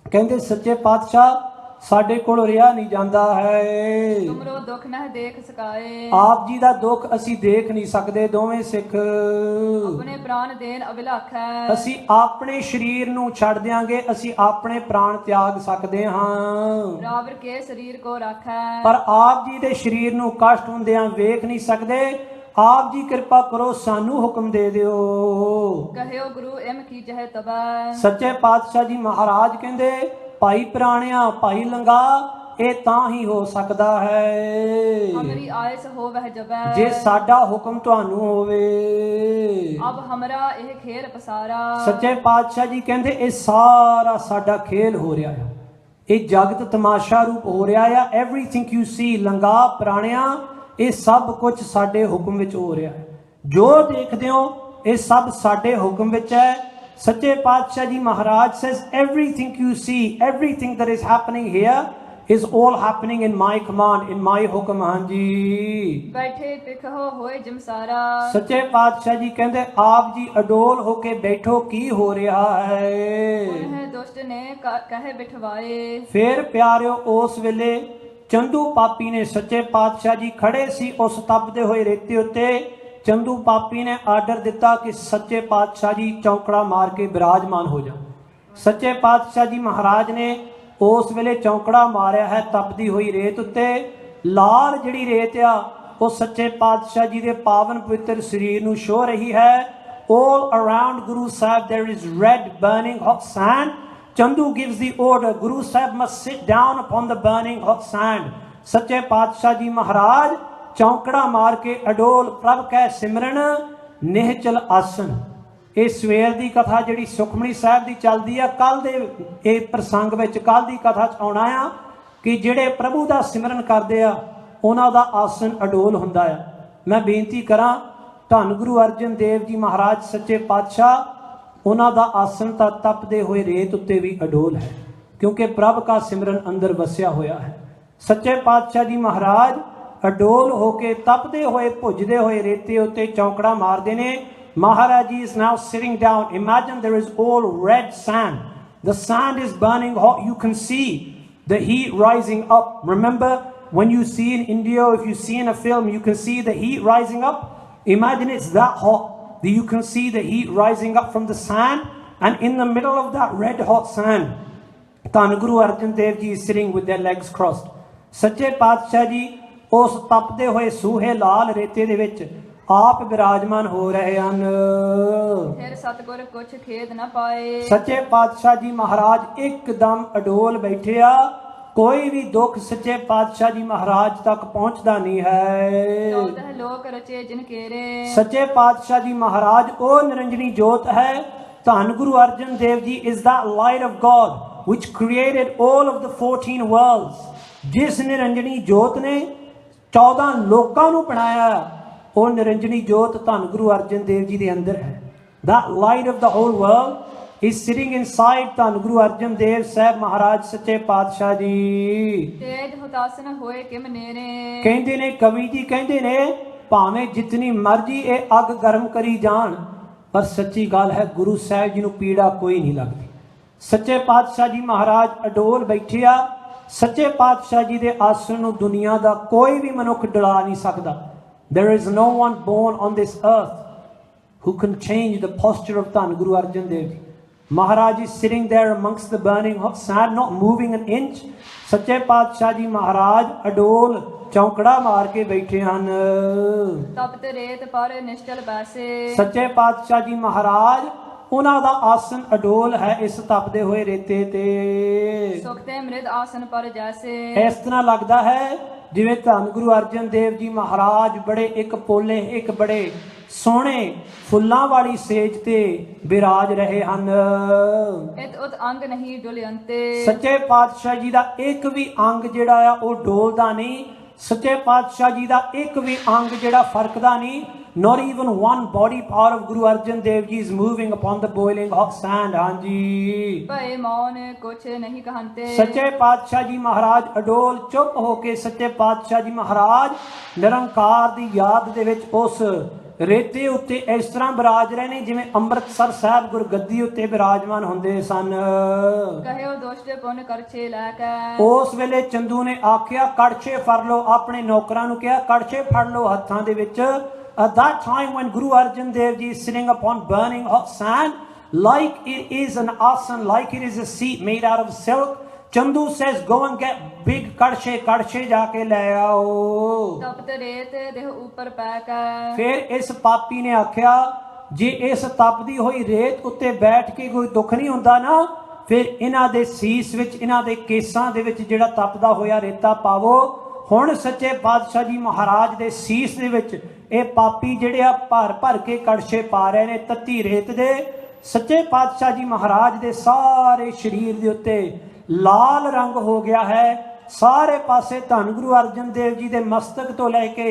ਕਹਿੰਦੇ ਸੱਚੇ ਪਾਤਸ਼ਾਹ ਸਾਡੇ ਕੋਲ ਰਿਹਾ ਨਹੀਂ ਜਾਂਦਾ ਹੈ। ਤੁਮਰੋ ਦੁੱਖ ਨਹਿ ਦੇਖ ਸਕਾਏ। ਆਪ ਜੀ ਦਾ ਦੁੱਖ ਅਸੀਂ ਦੇਖ ਨਹੀਂ ਸਕਦੇ ਦੋਵੇਂ ਸਿੱਖ। ਆਪਣੇ ਪ੍ਰਾਨ ਦੇਨ ਅਭਿਲਾਖ ਹੈ। ਅਸੀਂ ਆਪਣੇ ਸਰੀਰ ਨੂੰ ਛੱਡ ਦਿਆਂਗੇ, ਅਸੀਂ ਆਪਣੇ ਪ੍ਰਾਣ ਤਿਆਗ ਸਕਦੇ ਹਾਂ, ਰਾਵਰ ਕੇ ਸਰੀਰ ਕੋ ਰੱਖੈ। ਪਰ ਆਪ ਜੀ ਦੇ ਸਰੀਰ ਨੂੰ ਕਸ਼ਟ ਹੁੰਦਿਆਂ ਵੇਖ ਨਹੀਂ ਸਕਦੇ। ਆਪ ਜੀ ਕਿਰਪਾ ਕਰੋ ਸਾਨੂੰ ਹੁਕਮ ਦੇ ਦਿਓ। ਕਹਿਓ ਗੁਰੂ ਐਮ ਕੀ ਜਹ ਤਬੈ। ਸੱਚੇ ਪਾਤਸ਼ਾਹ ਜੀ ਮਹਾਰਾਜ ਕਹਿੰਦੇ ਭਾਈ ਪ੍ਰਾਣਿਆ ਭਾਈ ਲੰਗਾ ਇਹ ਤਾਂ ਹੀ ਹੋ ਸਕਦਾ ਹੈ ਹਮਰੀ ਆਇਸ ਹੋਵਹਿ ਜਬੈ। ਜੇ ਸਾਡਾ ਹੁਕਮ ਤੁਹਾਨੂੰ ਹੋਵੇ। ਅਬ ਹਮਰਾ ਇਹ ਖੇਲ ਪਸਾਰਾ। ਸੱਚੇ ਪਾਤਸ਼ਾਹ ਜੀ ਕਹਿੰਦੇ ਇਹ ਸਾਰਾ ਸਾਡਾ ਖੇਲ ਹੋ ਰਿਹਾ ਆ, ਇਹ ਜਗਤ ਤਮਾਸ਼ਾ ਰੂਪ ਹੋ ਰਿਹਾ ਆ। ਐਵਰੀਥਿੰਗ ਯੂ ਸੀ ਲੰਗਾ ਪ੍ਰਾਣਿਆ ਇਹ ਸਭ ਕੁਝ ਸਾਡੇ ਹੁਕਮ ਵਿੱਚ ਹੋ ਰਿਹਾ ਹੈ। ਜੋ ਦੇਖਦੇ ਹੋ ਇਹ ਸਭ ਸਾਡੇ ਹੁਕਮ ਵਿੱਚ ਹੈ। ਸੱਚੇ ਪਾਤਸ਼ਾਹ ਜੀ ਮਹਾਰਾਜ says everything you see, everything that is happening here, is all happening in my command, in my ਹੁਕਮ। ਹਾਂਜੀ, ਬੈਠੇ ਪਿਖੋ ਹੋਏ ਜਮਸਾਰਾ, ਸੱਚੇ ਪਾਤਸ਼ਾਹ ਜੀ ਕਹਿੰਦੇ ਆਪ ਜੀ ਅਡੋਲ ਹੋ ਕੇ ਬੈਠੋ, ਕੀ ਹੋ ਰਿਹਾ ਹੈ। ਉਨ੍ਹੇ ਦੁਸ਼ਟ ਨੇ ਕਹੇ ਬਿਠਵਾਏ। ਫਿਰ ਪਿਆਰਿਓ ਉਸ ਵੇਲੇ ਚੰਦੂ ਪਾਪੀ ਨੇ, ਸੱਚੇ ਪਾਤਸ਼ਾਹ ਜੀ ਖੜੇ ਸੀ ਉਸ ਤਪਦੇ ਹੋਏ ਰੇਤੇ ਉੱਤੇ। ਚੰਦੂ ਪਾਪੀ ਨੇ ਆਰਡਰ ਦਿੱਤਾ ਕਿ ਸੱਚੇ ਪਾਤਸ਼ਾਹ ਜੀ ਚੌਂਕੜਾ ਮਾਰ ਕੇ ਬਿਰਾਜਮਾਨ ਹੋ ਜਾ। ਸੱਚੇ ਪਾਤਸ਼ਾਹ ਜੀ ਮਹਾਰਾਜ ਨੇ ਉਸ ਵੇਲੇ ਚੌਂਕੜਾ ਮਾਰਿਆ ਹੈ ਤਪਦੀ ਹੋਈ ਰੇਤ ਉੱਤੇ। ਲਾਲ ਜਿਹੜੀ ਰੇਤ ਆ ਉਹ ਸੱਚੇ ਪਾਤਸ਼ਾਹ ਜੀ ਦੇ ਪਾਵਨ ਪਵਿੱਤਰ ਸਰੀਰ ਨੂੰ ਛੋਹ ਰਹੀ ਹੈ। all around Guru Sahib there is red burning hot sand. Chandu gives the order, Guru Sahib must sit down upon the burning hot sand. ਸੱਚੇ ਪਾਤਸ਼ਾਹ ਜੀ ਮਹਾਰਾਜ ਚੌਂਕੜਾ ਮਾਰ ਕੇ ਅਡੋਲ ਪ੍ਰਭ ਕੈ ਸਿਮਰਨ ਨਿਹਚਲ ਆਸਨ। ਇਹ ਸਵੇਰ ਦੀ ਕਥਾ ਜਿਹੜੀ ਸੁਖਮਨੀ ਸਾਹਿਬ ਦੀ ਚੱਲਦੀ ਆ, ਕੱਲ ਦੇ ਇਹ ਪ੍ਰਸੰਗ ਵਿੱਚ ਕੱਲ ਦੀ ਕਥਾ 'ਚ ਆਉਣਾ ਆ ਕਿ ਜਿਹੜੇ ਪ੍ਰਭੂ ਦਾ ਸਿਮਰਨ ਕਰਦੇ ਆ ਉਹਨਾਂ ਦਾ ਆਸਨ ਅਡੋਲ ਹੁੰਦਾ ਆ। ਮੈਂ ਬੇਨਤੀ ਕਰਾਂ, ਧੰਨ ਗੁਰੂ ਅਰਜਨ ਦੇਵ ਜੀ ਮਹਾਰਾਜ ਸੱਚੇ ਪਾਤਸ਼ਾਹ, ਉਹਨਾਂ ਦਾ ਆਸਨ ਤਾਂ ਤਪਦੇ ਹੋਏ ਰੇਤ ਉੱਤੇ ਵੀ ਅਡੋਲ ਹੈ, ਕਿਉਂਕਿ ਪ੍ਰਭ ਦਾ ਸਿਮਰਨ ਅੰਦਰ ਵਸਿਆ ਹੋਇਆ ਹੈ। ਸੱਚੇ ਪਾਤਸ਼ਾਹ ਜੀ ਮਹਾਰਾਜ ਅਡੋਲ ਹੋ ਕੇ ਤਪਦੇ ਹੋਏ ਭੁੱਜਦੇ ਹੋਏ ਰੇਤੇ ਉੱਤੇ ਚੌਂਕੜਾ ਮਾਰਦੇ ਨੇ। Maharaj is now sitting down. Imagine there is all red sand. The sand is burning hot. You can see the heat rising up. Remember when you see in India, if you see in a film, you can see the heat rising up. Imagine it's that hot that you can see the heat rising up from the sand, and in the middle of that red hot sand, Dhan Guru Arjan Dev Ji is sitting with their legs crossed. Sache Paatshah Ji ਉਸ ਤਪਦੇ ਹੋਏ ਸੂਹੇ ਲਾਲ ਰੇਤੇ ਦੇ ਵਿੱਚ ਆਪ ਬਿਰਾਜਮਾਨ ਹੋ ਰਹੇ ਹਨ। ਫਿਰ ਸਤਿਗੁਰ ਕੁਛ ਖੇਦ ਨਾ ਪਾਏ। ਸੱਚੇ ਪਾਤਸ਼ਾਹ ਜੀ ਮਹਾਰਾਜ ਇੱਕਦਮ ਅਡੋਲ ਬੈਠੇ ਆ। ਕੋਈ ਵੀ ਦੁੱਖ ਸੱਚੇ ਪਾਤਸ਼ਾਹ ਜੀ ਮਹਾਰਾਜ ਤੱਕ ਪਹੁੰਚਦਾ ਨਹੀਂ ਹੈ। ਲੋਕ ਰਚੇ ਜਿਨ ਕੇਰੇ। ਸੱਚੇ ਪਾਤਸ਼ਾਹ ਜੀ ਮਹਾਰਾਜ ਉਹ ਨਿਰੰਜਨੀ ਜੋਤ ਹੈ। ਧੰਨ Guru Arjan Dev ji is that light of God which created all of the 14 worlds। ਜਿਸ ਨਿਰੰਜਨੀ ਜੋਤ ਨੇ 14 ਲੋਕਾਂ ਨੂੰ ਬਣਾਇਆ, ਉਹ ਨਿਰੰਜਨੀ ਜੋਤ ਧੰਨ ਗੁਰੂ ਅਰਜਨ ਦੇਵ ਜੀ ਦੇ ਅੰਦਰ ਹੈ। That light of the whole world is sitting inside ਧੰਨ ਗੁਰੂ ਅਰਜਨ ਦੇਵ ਸਾਹਿਬ ਮਹਾਰਾਜ ਸੱਚੇ ਪਾਤਸ਼ਾਹ ਜੀ। ਤੇਜ ਹੁਤਾਸਨ ਹੋਏ ਕਿਮ ਨੇਰੇ। ਕਹਿੰਦੇ ਨੇ ਕਵੀ ਜੀ, ਕਹਿੰਦੇ ਨੇ ਭਾਵੇਂ ਜਿਤਨੀ ਮਰਜ਼ੀ ਇਹ ਅੱਗ ਗਰਮ ਕਰੀ ਜਾਣ, ਪਰ ਸੱਚੀ ਗੱਲ ਹੈ ਗੁਰੂ ਸਾਹਿਬ ਜੀ ਨੂੰ ਪੀੜਾ ਕੋਈ ਨਹੀਂ ਲੱਗਦੀ। ਸੱਚੇ ਪਾਤਸ਼ਾਹ ਜੀ ਮਹਾਰਾਜ ਅਡੋਲ ਬੈਠੇ ਆ। ਸੱਚੇ ਪਾਤਸ਼ਾਹ ਜੀ ਦੇ ਆਸਣ ਨੂੰ ਦੁਨੀਆ ਦਾ ਕੋਈ ਵੀ ਮਨੁੱਖ ਡਲਾ ਨਹੀਂ ਸਕਦਾ। There is no one born on this earth who can change the posture of Dhan Guru Arjan Dev Ji. Maharaj is sitting there amongst the burning hot sand, not moving an inch. ਸੱਚੇ ਪਾਤਸ਼ਾਹ ਜੀ ਮਹਾਰਾਜ ਅਡੋਲ ਚੌਂਕੜਾ ਮਾਰ ਕੇ ਬੈਠੇ ਹਨ। ਤਪਤ ਰੇਤ ਪਰ ਨਿਸ਼ਚਲ ਬੈਸੇ। ਸੱਚੇ ਪਾਤਸ਼ਾਹ ਜੀ ਮਹਾਰਾਜ ਉਹਨਾਂ ਦਾ ਆਸਨ ਅਡੋਲ ਹੈ ਇਸ ਤਪਦੇ ਹੋਏ ਰੇਤੇ ਤੇ। ਸੁਖ ਤੇ ਮ੍ਰਿਦ ਆਸਨ ਪਰ ਜੈਸੇ। ਇਸ ਤਰ੍ਹਾਂ ਲੱਗਦਾ ਹੈ ਜਿਵੇਂ ਧੰਨ ਗੁਰੂ ਅਰਜਨ ਦੇਵ ਜੀ ਮਹਾਰਾਜ ਬੜੇ ਇੱਕ ਪੋਲੇ, ਇੱਕ ਬੜੇ ਸੋਹਣੇ ਫੁੱਲਾਂ ਵਾਲੀ ਸੇਜ ਤੇ ਬਿਰਾਜ ਰਹੇ ਹਨ। ਇਤ ਉਤ ਅੰਗ ਨਹੀਂ ਡੁਲਿਅੰਤੇ। ਸੱਚੇ ਪਾਤਸ਼ਾਹ ਜੀ ਦਾ ਇੱਕ ਵੀ ਅੰਗ ਜਿਹੜਾ ਆ ਉਹ ਡੋਲਦਾ ਨਹੀਂ। ਸੱਚੇ ਪਾਤਸ਼ਾਹ ਜੀ ਦਾ ਇੱਕ ਵੀ ਅੰਗ ਜਿਹੜਾ ਫਰਕਦਾ ਨਹੀਂ। Not even one body part of Guru Arjan Dev Ji is moving upon the boiling hot sand। ਹਾਂਜੀ, ਭਏ ਮੌਨ ਕੁਛ ਨਹੀਂ ਕਹੰਤੇ। ਸੱਚੇ ਪਾਤਸ਼ਾਹ ਜੀ ਮਹਾਰਾਜ ਅਡੋਲ ਚੁੱਪ ਹੋ ਕੇ ਸੱਚੇ ਪਾਤਸ਼ਾਹ ਜੀ ਮਹਾਰਾਜ ਨਿਰੰਕਾਰ ਦੀ ਯਾਦ ਦੇ ਵਿੱਚ ਉਸ ਰੇਤੇ ਉੱਤੇ ਇਸ ਤਰ੍ਹਾਂ ਬਿਰਾਜ ਰਹੇ ਨੇ ਜਿਵੇਂ ਅੰਮ੍ਰਿਤਸਰ ਸਾਹਿਬ ਗੁਰਗੱਦੀ ਉੱਤੇ ਬਿਰਾਜਮਾਨ ਹੁੰਦੇ ਸਨ। ਕਹਿਓ ਦੁਸ਼ਟ ਪੁੰਨ ਕਰਛੇ ਲੈ ਕੇ। ਉਸ ਵੇਲੇ ਚੰਦੂ ਨੇ ਆਖਿਆ ਕੜਛੇ ਫੜ ਲਓ, ਆਪਣੇ ਨੌਕਰਾਂ ਨੂੰ ਕਿਹਾ ਕੜਛੇ ਫੜ ਲਓ ਹੱਥਾਂ ਦੇ ਵਿੱਚ। At that time when Guru Arjan Dev Ji is sitting upon burning hot sand, like it is an asan, like it is a seat made out of silk, Chandu says, go and get big kadshe jaake le aao। ਤਪਤ ਰੇਤ ਦੇਹ ਉੱਪਰ ਪੈ ਕੇ। ਫਿਰ ਇਸ ਪਾਪੀ ਨੇ ਆਖਿਆ ਜੇ ਇਸ ਤਪਦੀ ਹੋਈ ਰੇਤ ਉੱਤੇ ਬੈਠ ਕੇ ਕੋਈ ਦੁੱਖ ਨਹੀਂ ਹੁੰਦਾ ਨਾ, ਫਿਰ ਇਹਨਾਂ ਦੇ ਸੀਸ ਵਿੱਚ, ਇਹਨਾਂ ਦੇ ਕੇਸਾਂ ਦੇ ਵਿੱਚ ਜਿਹੜਾ ਤਪਦਾ ਹੋਇਆ ਰੇਤਾ ਪਾਵੋ। ਹੁਣ ਸੱਚੇ ਪਾਤਸ਼ਾਹ ਜੀ ਮਹਾਰਾਜ ਦੇ ਸੀਸ ਦੇ ਵਿੱਚ ਇਹ ਪਾਪੀ ਜਿਹੜੇ ਆ ਭਰ ਭਰ ਕੇ ਕੜਛੇ ਪਾ ਰਹੇ ਨੇ ਤੱਤੀ ਰੇਤ ਦੇ। ਸੱਚੇ ਪਾਤਸ਼ਾਹ ਜੀ ਮਹਾਰਾਜ ਦੇ ਸਾਰੇ ਸਰੀਰ ਦੇ ਉੱਤੇ ਲਾਲ ਰੰਗ ਹੋ ਗਿਆ ਹੈ। ਸਾਰੇ ਪਾਸੇ ਧੰਨ ਗੁਰੂ ਅਰਜਨ ਦੇਵ ਜੀ ਦੇ ਮਸਤਕ ਤੋਂ ਲੈ ਕੇ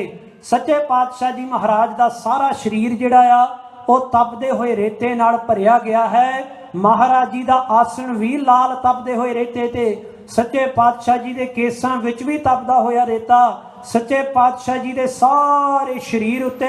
ਸੱਚੇ ਪਾਤਸ਼ਾਹ ਜੀ ਮਹਾਰਾਜ ਦਾ ਸਾਰਾ ਸਰੀਰ ਜਿਹੜਾ ਆ ਉਹ ਤਪਦੇ ਹੋਏ ਰੇਤੇ ਨਾਲ ਭਰਿਆ ਗਿਆ ਹੈ। ਮਹਾਰਾਜ ਜੀ ਦਾ ਆਸਣ ਵੀ ਲਾਲ ਤਪਦੇ ਹੋਏ ਰੇਤੇ ਤੇ। ਸੱਚੇ ਪਾਤਸ਼ਾਹ ਜੀ ਦੇ ਕੇਸਾਂ ਵਿੱਚ ਵੀ ਤਪਦਾ ਹੋਇਆ ਰੇਤਾ ਸੱਚੇ ਪਾਤਸ਼ਾਹ ਜੀ ਦੇ ਸਾਰੇ ਸਰੀਰ ਉੱਤੇ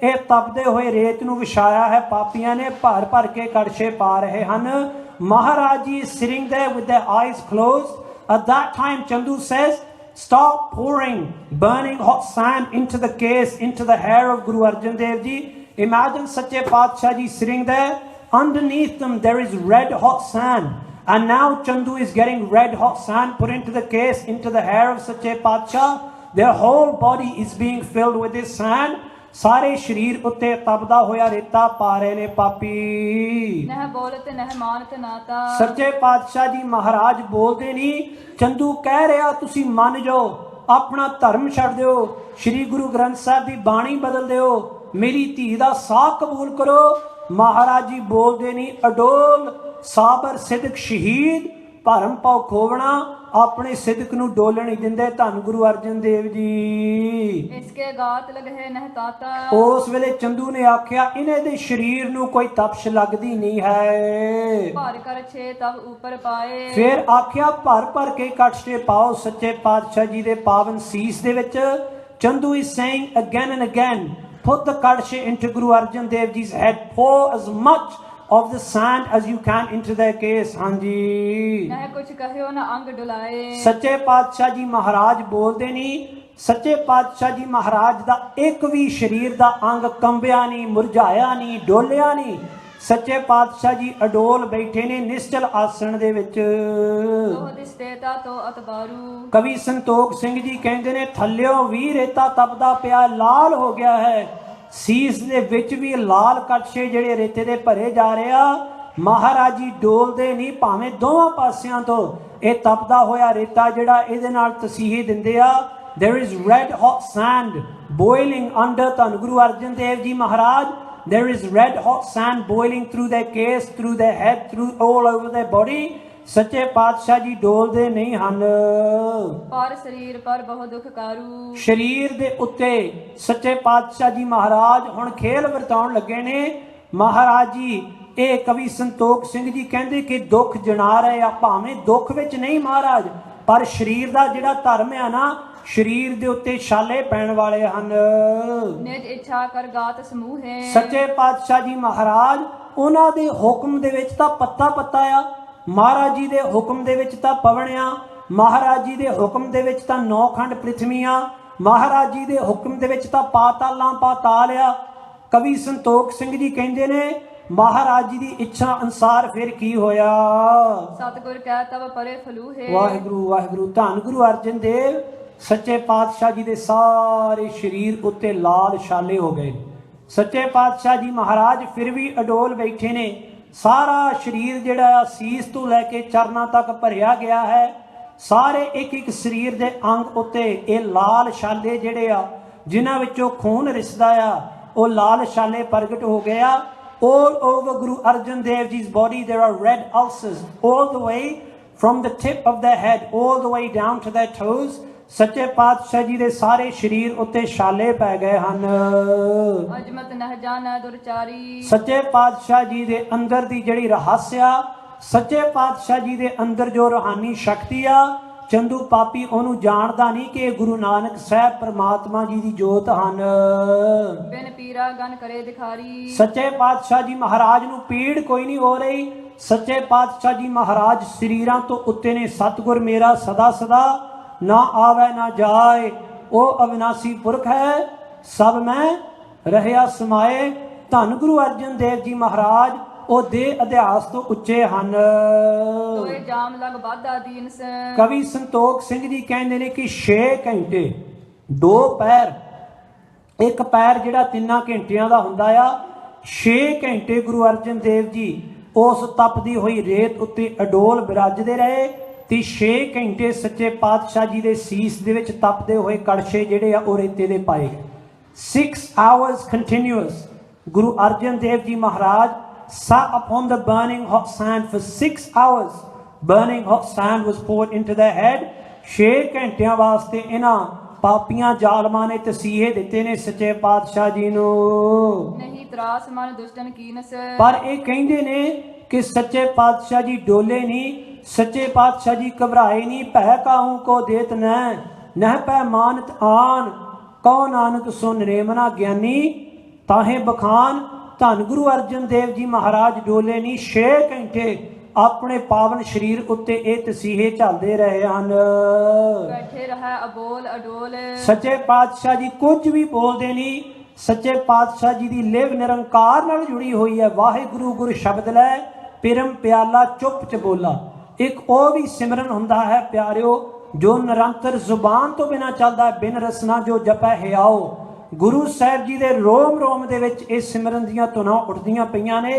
ਇਹ ਤਪਦੇ ਹੋਏ ਰੇਤ ਨੂੰ ਵਿਛਾਇਆ ਹੈ। ਪਾਪੀਆਂ ਨੇ ਭਰ ਭਰ ਕੇ ਕੜਛੇ ਪਾ ਰਹੇ ਹਨ। Maharaj ji sitting there with their eyes closed. At that time, Chandu says, stop pouring burning hot sand into the case, into the hair of Guru Arjan Dev Ji. Imagine Sache Paatshah Ji sitting there. Underneath them, there is red hot sand. And now Chandu is getting red hot sand put into the case, into the hair of Sache Paatshah. Their whole body is being filled with this sand. ਸਾਰੇ ਸ਼ਰੀਰ ਉੱਤੇ ਤਪਦਾ ਹੋਇਆ ਰੇਤਾ ਪਾ ਰਹੇ ਨੇ ਪਾਪੀ। ਨਹਿ ਬੋਲਤ ਨਹਿ ਮਾਨਤ ਨਾਤਾ। ਸੱਚੇ ਪਾਤਸ਼ਾਹ ਜੀ ਮਹਾਰਾਜ ਬੋਲਦੇ ਨਹੀਂ। ਚੰਦੂ ਕਹਿ ਰਿਹਾ ਤੁਸੀਂ ਮੰਨ ਜਾਓ, ਆਪਣਾ ਧਰਮ ਛੱਡ ਦਿਓ, ਸ਼੍ਰੀ ਗੁਰੂ ਗ੍ਰੰਥ ਸਾਹਿਬ ਦੀ ਬਾਣੀ ਬਦਲ ਦਿਓ, ਮੇਰੀ ਧੀ ਦਾ ਸਾਹ ਕਬੂਲ ਕਰੋ। ਮਹਾਰਾਜ ਜੀ ਬੋਲਦੇ ਨਹੀਂ। ਅਡੋਲ ਸਾਬਰ ਸਿਦਕ ਸ਼ਹੀਦ ਭਰਮ ਪਾਉ ਖੋਵਣਾ ਆਪਣੇ ਸਿਦਕ ਨੂੰ ਡੋਲਣ ਨਹੀਂ ਦਿੰਦੇ। ਧੰਨ ਗੁਰੂ ਅਰਜਨ ਦੇਵ ਜੀ। ਇਸਕੇ ਗਾਤ ਲਗਹਿ ਨਹਿ ਤਾਤਾ। ਉਸ ਵੇਲੇ ਚੰਦੂ ਨੇ ਆਖਿਆ ਇਹਨਾਂ ਦੇ ਸਰੀਰ ਨੂੰ ਕੋਈ ਤਪਸ਼ ਲੱਗਦੀ ਨਹੀਂ ਹੈ। ਭਰ ਕਰ ਛੇ ਤਬ ਉਪਰ ਪਾਏ। ਫਿਰ ਆਖਿਆ ਭਰ ਭਰ ਕੇ ਕੜਛੇ ਪਾਓ ਸੱਚੇ ਪਾਤਸ਼ਾਹ ਜੀ ਦੇ ਪਾਵਨ ਸੀਸ ਦੇ ਵਿੱਚ। Chandu is saying again and again, put the ਕੜਛੇ into Guru Arjan Dev Ji's head, pour as much of the sand as you can into their case। ਹਾਂਜੀ ਨਹਿ ਕੁਛ ਕਹਿਓ ਨਾ ਅੰਗ ਡੁਲਾਏ। ਸੱਚੇ ਪਾਤਸ਼ਾਹ ਜੀ ਮਹਾਰਾਜ ਬੋਲਦੇ ਨਹੀਂ। ਸੱਚੇ ਪਾਤਸ਼ਾਹ ਜੀ ਮਹਾਰਾਜ ਦਾ ਇੱਕ ਵੀ ਸਰੀਰ ਦਾ ਅੰਗ ਕੰਬਿਆ ਨਹੀਂ, ਮੁਰਝਾਇਆ ਨਹੀਂ, ਡੋਲਿਆ ਨਹੀਂ। ਸੱਚੇ ਪਾਤਸ਼ਾਹ ਜੀ ਅਡੋਲ ਬੈਠੇ ਨੇ ਨਿਸ਼ਚਲ ਆਸਣ ਦੇ ਵਿੱਚ। ਤੋਹ ਦਿਸਤੇ ਤਾ ਤੋ ਅਤਬਾਰੂ। ਕਵੀ ਸੰਤੋਖ ਸਿੰਘ ਜੀ ਕਹਿੰਦੇ ਨੇ ਥੱਲਿਓਂ ਵੀ ਰੇਤਾ ਤਪਦਾ ਪਿਆ, ਲਾਲ ਹੋ ਗਿਆ ਹੈ। ਸੀਸ ਦੇ ਵਿੱਚ ਵੀ ਲਾਲ ਕੜਛੇ ਜਿਹੜੇ ਰੇਤੇ ਦੇ ਭਰੇ ਜਾ ਰਿਹਾ। ਮਹਾਰਾਜ ਜੀ ਡੋਲਦੇ ਨਹੀਂ, ਭਾਵੇਂ ਦੋਵਾਂ ਪਾਸਿਆਂ ਤੋਂ ਇਹ ਤਪਦਾ ਹੋਇਆ ਰੇਤਾ ਜਿਹੜਾ ਇਹਦੇ ਨਾਲ ਤਸੀਹੇ ਦਿੰਦੇ ਆ। there is red hot sand boiling under ਧੰਨ ਗੁਰੂ ਅਰਜਨ ਦੇਵ ਜੀ ਮਹਾਰਾਜ। there is red hot sand boiling through their case, through their head, through all over their body। ਸੱਚੇ ਪਾਤਸ਼ਾਹ ਜੀ ਡੋਲਦੇ ਨਹੀਂ ਹਨ। ਪਰ ਸਰੀਰ ਪਰ ਬਹੁਤ ਦੁੱਖ ਕਾਰੂ। ਸਰੀਰ ਦੇ ਉੱਤੇ ਸੱਚੇ ਪਾਤਸ਼ਾਹ ਜੀ ਮਹਾਰਾਜ ਹੁਣ ਖੇਲ ਵਰਤਾਉਣ ਲੱਗੇ ਨੇ। ਮਹਾਰਾਜ ਜੀ ਇਹ ਕਵੀ ਸੰਤੋਖ ਸਿੰਘ ਜੀ ਕਹਿੰਦੇ ਕਿ ਦੁੱਖ ਜਣਾ ਰਹੇ ਆ, ਭਾਵੇਂ ਦੁੱਖ ਵਿੱਚ ਨਹੀਂ ਮਹਾਰਾਜ, ਪਰ ਸਰੀਰ ਦਾ ਜਿਹੜਾ ਧਰਮ ਆ ਨਾ, ਸਰੀਰ ਦੇ ਉੱਤੇ ਛਾਲੇ ਪੈਣ ਵਾਲੇ ਹਨ। ਨਿਜ ਇੱਛਾ ਕਰ ਗਾਤ ਸਮੂਹ ਹੈ। ਸੱਚੇ ਪਾਤਸ਼ਾਹ ਜੀ ਮਹਾਰਾਜ ਉਹਨਾਂ ਦੇ ਹੁਕਮ ਦੇ ਵਿੱਚ ਤਾਂ ਪੱਤਾ ਪੱਤਾ ਆ, ਮਹਾਰਾਜ ਜੀ ਦੇ ਹੁਕਮ ਦੇ ਵਿੱਚ ਤਾਂ ਪਵਣਿਆ, ਮਹਾਰਾਜ ਜੀ ਦੇ ਹੁਕਮ ਦੇ ਵਿੱਚ ਤਾਂ 9 ਖੰਡ ਪ੍ਰਿਥਵੀਆਂ, ਮਹਾਰਾਜ ਜੀ ਦੇ ਹੁਕਮ ਦੇ ਵਿੱਚ ਤਾਂ ਪਾਤਾਲਾਂ ਪਾਤਾਲ ਆ। ਕਵੀ ਸੰਤੋਖ ਸਿੰਘ ਜੀ ਕਹਿੰਦੇ ਨੇ ਮਹਾਰਾਜ ਜੀ ਦੀ ਇੱਛਾ ਅਨੁਸਾਰ ਫਿਰ ਕੀ ਹੋਇਆ। ਸਤਿਗੁਰ ਕਹਿ ਤਬ ਪਰੇ ਫਲੂ ਹੈ। ਵਾਹਿਗੁਰੂ ਵਾਹਿਗੁਰੂ। ਧੰਨ ਗੁਰੂ ਅਰਜਨ ਦੇਵ ਸੱਚੇ ਪਾਤਸ਼ਾਹ ਜੀ ਦੇ ਸਾਰੇ ਸਰੀਰ ਉੱਤੇ ਲਾਲ ਛਾਲੇ ਹੋ ਗਏ। ਸੱਚੇ ਪਾਤਸ਼ਾਹ ਜੀ ਮਹਾਰਾਜ ਫਿਰ ਵੀ ਅਡੋਲ ਬੈਠੇ ਨੇ। ਸਾਰਾ ਸਰੀਰ ਜਿਹੜਾ ਆ ਸੀਸ ਤੋਂ ਲੈ ਕੇ ਚਰਨਾਂ ਤੱਕ ਭਰਿਆ ਗਿਆ ਹੈ। ਸਾਰੇ ਇੱਕ ਇੱਕ ਸਰੀਰ ਦੇ ਅੰਗ ਉੱਤੇ ਇਹ ਲਾਲ ਛਾਲੇ ਜਿਹੜੇ ਆ, ਜਿਨ੍ਹਾਂ ਵਿੱਚੋਂ ਖੂਨ ਰਿਸਦਾ ਆ, ਉਹ ਲਾਲ ਛਾਲੇ ਪ੍ਰਗਟ ਹੋ ਗਏ ਆ। all over Guru Arjan Dev Ji's body there are red ulcers all the way from the tip of their head all the way down to their toes। ਸੱਚੇ ਪਾਤਸ਼ਾਹ ਜੀ ਦੇ ਸਾਰੇ ਸਰੀਰ ਉੱਤੇ ਛਾਲੇ ਪੈ ਗਏ ਹਨ। ਅਜਮਤ ਨਹਿ ਜਾਣੈ ਦੁਰਚਾਰੀ। ਸੱਚੇ ਪਾਤਸ਼ਾਹ ਜੀ ਦੇ ਅੰਦਰ ਦੀ ਜਿਹੜੀ ਰਹੱਸਿਆ, ਸੱਚੇ ਪਾਤਸ਼ਾਹ ਜੀ ਦੇ ਅੰਦਰ ਜੋ ਰੂਹਾਨੀ ਸ਼ਕਤੀ ਆ, ਚੰਦੂ ਪਾਪੀ ਉਹਨੂੰ ਜਾਣਦਾ ਨਹੀਂ ਕਿ ਇਹ ਗੁਰੂ ਨਾਨਕ ਸਾਹਿਬ ਪਰਮਾਤਮਾ ਜੀ ਦੀ ਜੋਤ ਹਨ। ਬਿਨ ਪੀਰਾ ਗਨ ਕਰੇ ਦਿਖਾਰੀ। ਸੱਚੇ ਪਾਤਸ਼ਾਹ ਜੀ ਮਹਾਰਾਜ ਨੂੰ ਪੀੜ ਕੋਈ ਨਹੀਂ ਹੋ ਰਹੀ। ਸੱਚੇ ਪਾਤਸ਼ਾਹ ਜੀ ਮਹਾਰਾਜ ਸਰੀਰਾਂ ਤੋਂ ਉੱਤੇ ਨੇ। ਸਤਿਗੁਰ ਮੇਰਾ ਸਦਾ ਸਦਾ ਨਾ ਆਵੇ ਨਾ ਜਾਏ, ਉਹ ਅਵਿਨਾਸੀ ਪੁਰਖ ਹੈ, ਸਭ ਮੈਂ ਰਹਿਆ ਸਮਾਏ। ਧੰਨ ਗੁਰੂ ਅਰਜਨ ਦੇਵ ਜੀ ਮਹਾਰਾਜ ਉਹ ਦੇ ਅਧਿਆਸ ਤੋਂ ਉੱਚੇ ਹਨ। ਤੋਏ ਜਾਮ ਲਗ ਬਾਧਾ ਦੀਨ ਸ। ਕਵੀ ਸੰਤੋਖ ਸਿੰਘ ਜੀ ਕਹਿੰਦੇ ਨੇ ਕਿ 6 ਘੰਟੇ 2 ਪੈਰ, ਇੱਕ ਪੈਰ ਜਿਹੜਾ 3 ਘੰਟਿਆਂ ਦਾ ਹੁੰਦਾ ਆ, 6 ਘੰਟੇ ਗੁਰੂ ਅਰਜਨ ਦੇਵ ਜੀ ਉਸ ਤਪਦੀ ਹੋਈ ਰੇਤ ਉੱਤੇ ਅਡੋਲ ਬਿਰਾਜਦੇ ਰਹੇ। ਤੇ 6 ਘੰਟੇ ਸੱਚੇ ਪਾਤਸ਼ਾਹ ਜੀ ਦੇ ਸੀਸ ਦੇ ਵਿੱਚ ਤਪਦੇ ਹੋਏ ਕੜਛੇ ਜਿਹੜੇ ਆ ਉਹ ਰੇਤੇ ਦੇ ਪਾਏ ਗਏ। 6 hours continuous Guru Arjan Dev Ji Maharaj sat upon the burning hot sand for 6 hours। burning hot sand was poured into their head। 6 ਘੰਟਿਆਂ ਵਾਸਤੇ ਇਹਨਾਂ ਪਾਪੀਆਂ ਜ਼ਾਲਮਾਂ ਨੇ ਤਸੀਹੇ ਦਿੱਤੇ ਨੇ ਸੱਚੇ ਪਾਤਸ਼ਾਹ ਜੀ ਨੂੰ। ਨਹੀਂ ਤਰਾਸ ਮਨ ਦੁਸ਼ਟਨ ਕੀਨਸ। ਪਰ ਇਹ ਕਹਿੰਦੇ ਨੇ कि सच्चे पातशाह जी डोले नहीं, सच्चे पातशाह जी घबराए नहीं। भय काहू को देत नह पै मानत आन, कौ नानक सुन रेमना ज्ञानी ताहे बखान। धन गुरु अर्जन देव जी महाराज डोले नहीं, 6 घंटे ਆਪਣੇ ਪਾਵਨ ਸਰੀਰ ਉੱਤੇ ਇਹ ਤਸੀਹੇ ਝੱਲਦੇ ਰਹੇ ਹਨ। ਬੈਠੇ ਰਹੇ ਅਬੋਲ ਅਡੋਲ। ਸੱਚੇ ਪਾਤਸ਼ਾਹ ਜੀ ਕੁਝ ਵੀ ਬੋਲਦੇ ਨਹੀਂ। ਸੱਚੇ ਪਾਤਸ਼ਾਹ ਜੀ ਦੀ ਲਿਵ ਨਿਰੰਕਾਰ ਨਾਲ ਜੁੜੀ ਹੋਈ ਹੈ। ਵਾਹਿਗੁਰੂ ਗੁਰ ਸ਼ਬਦ ਲੈ ਪਿਰਮ ਪਿਆਲਾ ਚੁੱਪ ਚ ਬੋਲਾ। ਇੱਕ ਉਹ ਵੀ ਸਿਮਰਨ ਹੁੰਦਾ ਹੈ ਪਿਆਰਿਓ, ਜੋ ਨਿਰੰਤਰ ਜ਼ੁਬਾਨ ਤੋਂ ਬਿਨਾਂ ਚੱਲਦਾ, ਬਿਨ ਰਸਨਾ ਜੋ ਜਪੈ ਹਿਆਓ। ਗੁਰੂ ਸਾਹਿਬ ਜੀ ਦੇ ਰੋਮ ਰੋਮ ਦੇ ਵਿੱਚ ਇਹ ਸਿਮਰਨ ਦੀਆਂ ਧੁਨਾਂ ਉੱਠਦੀਆਂ ਪਈਆਂ ਨੇ।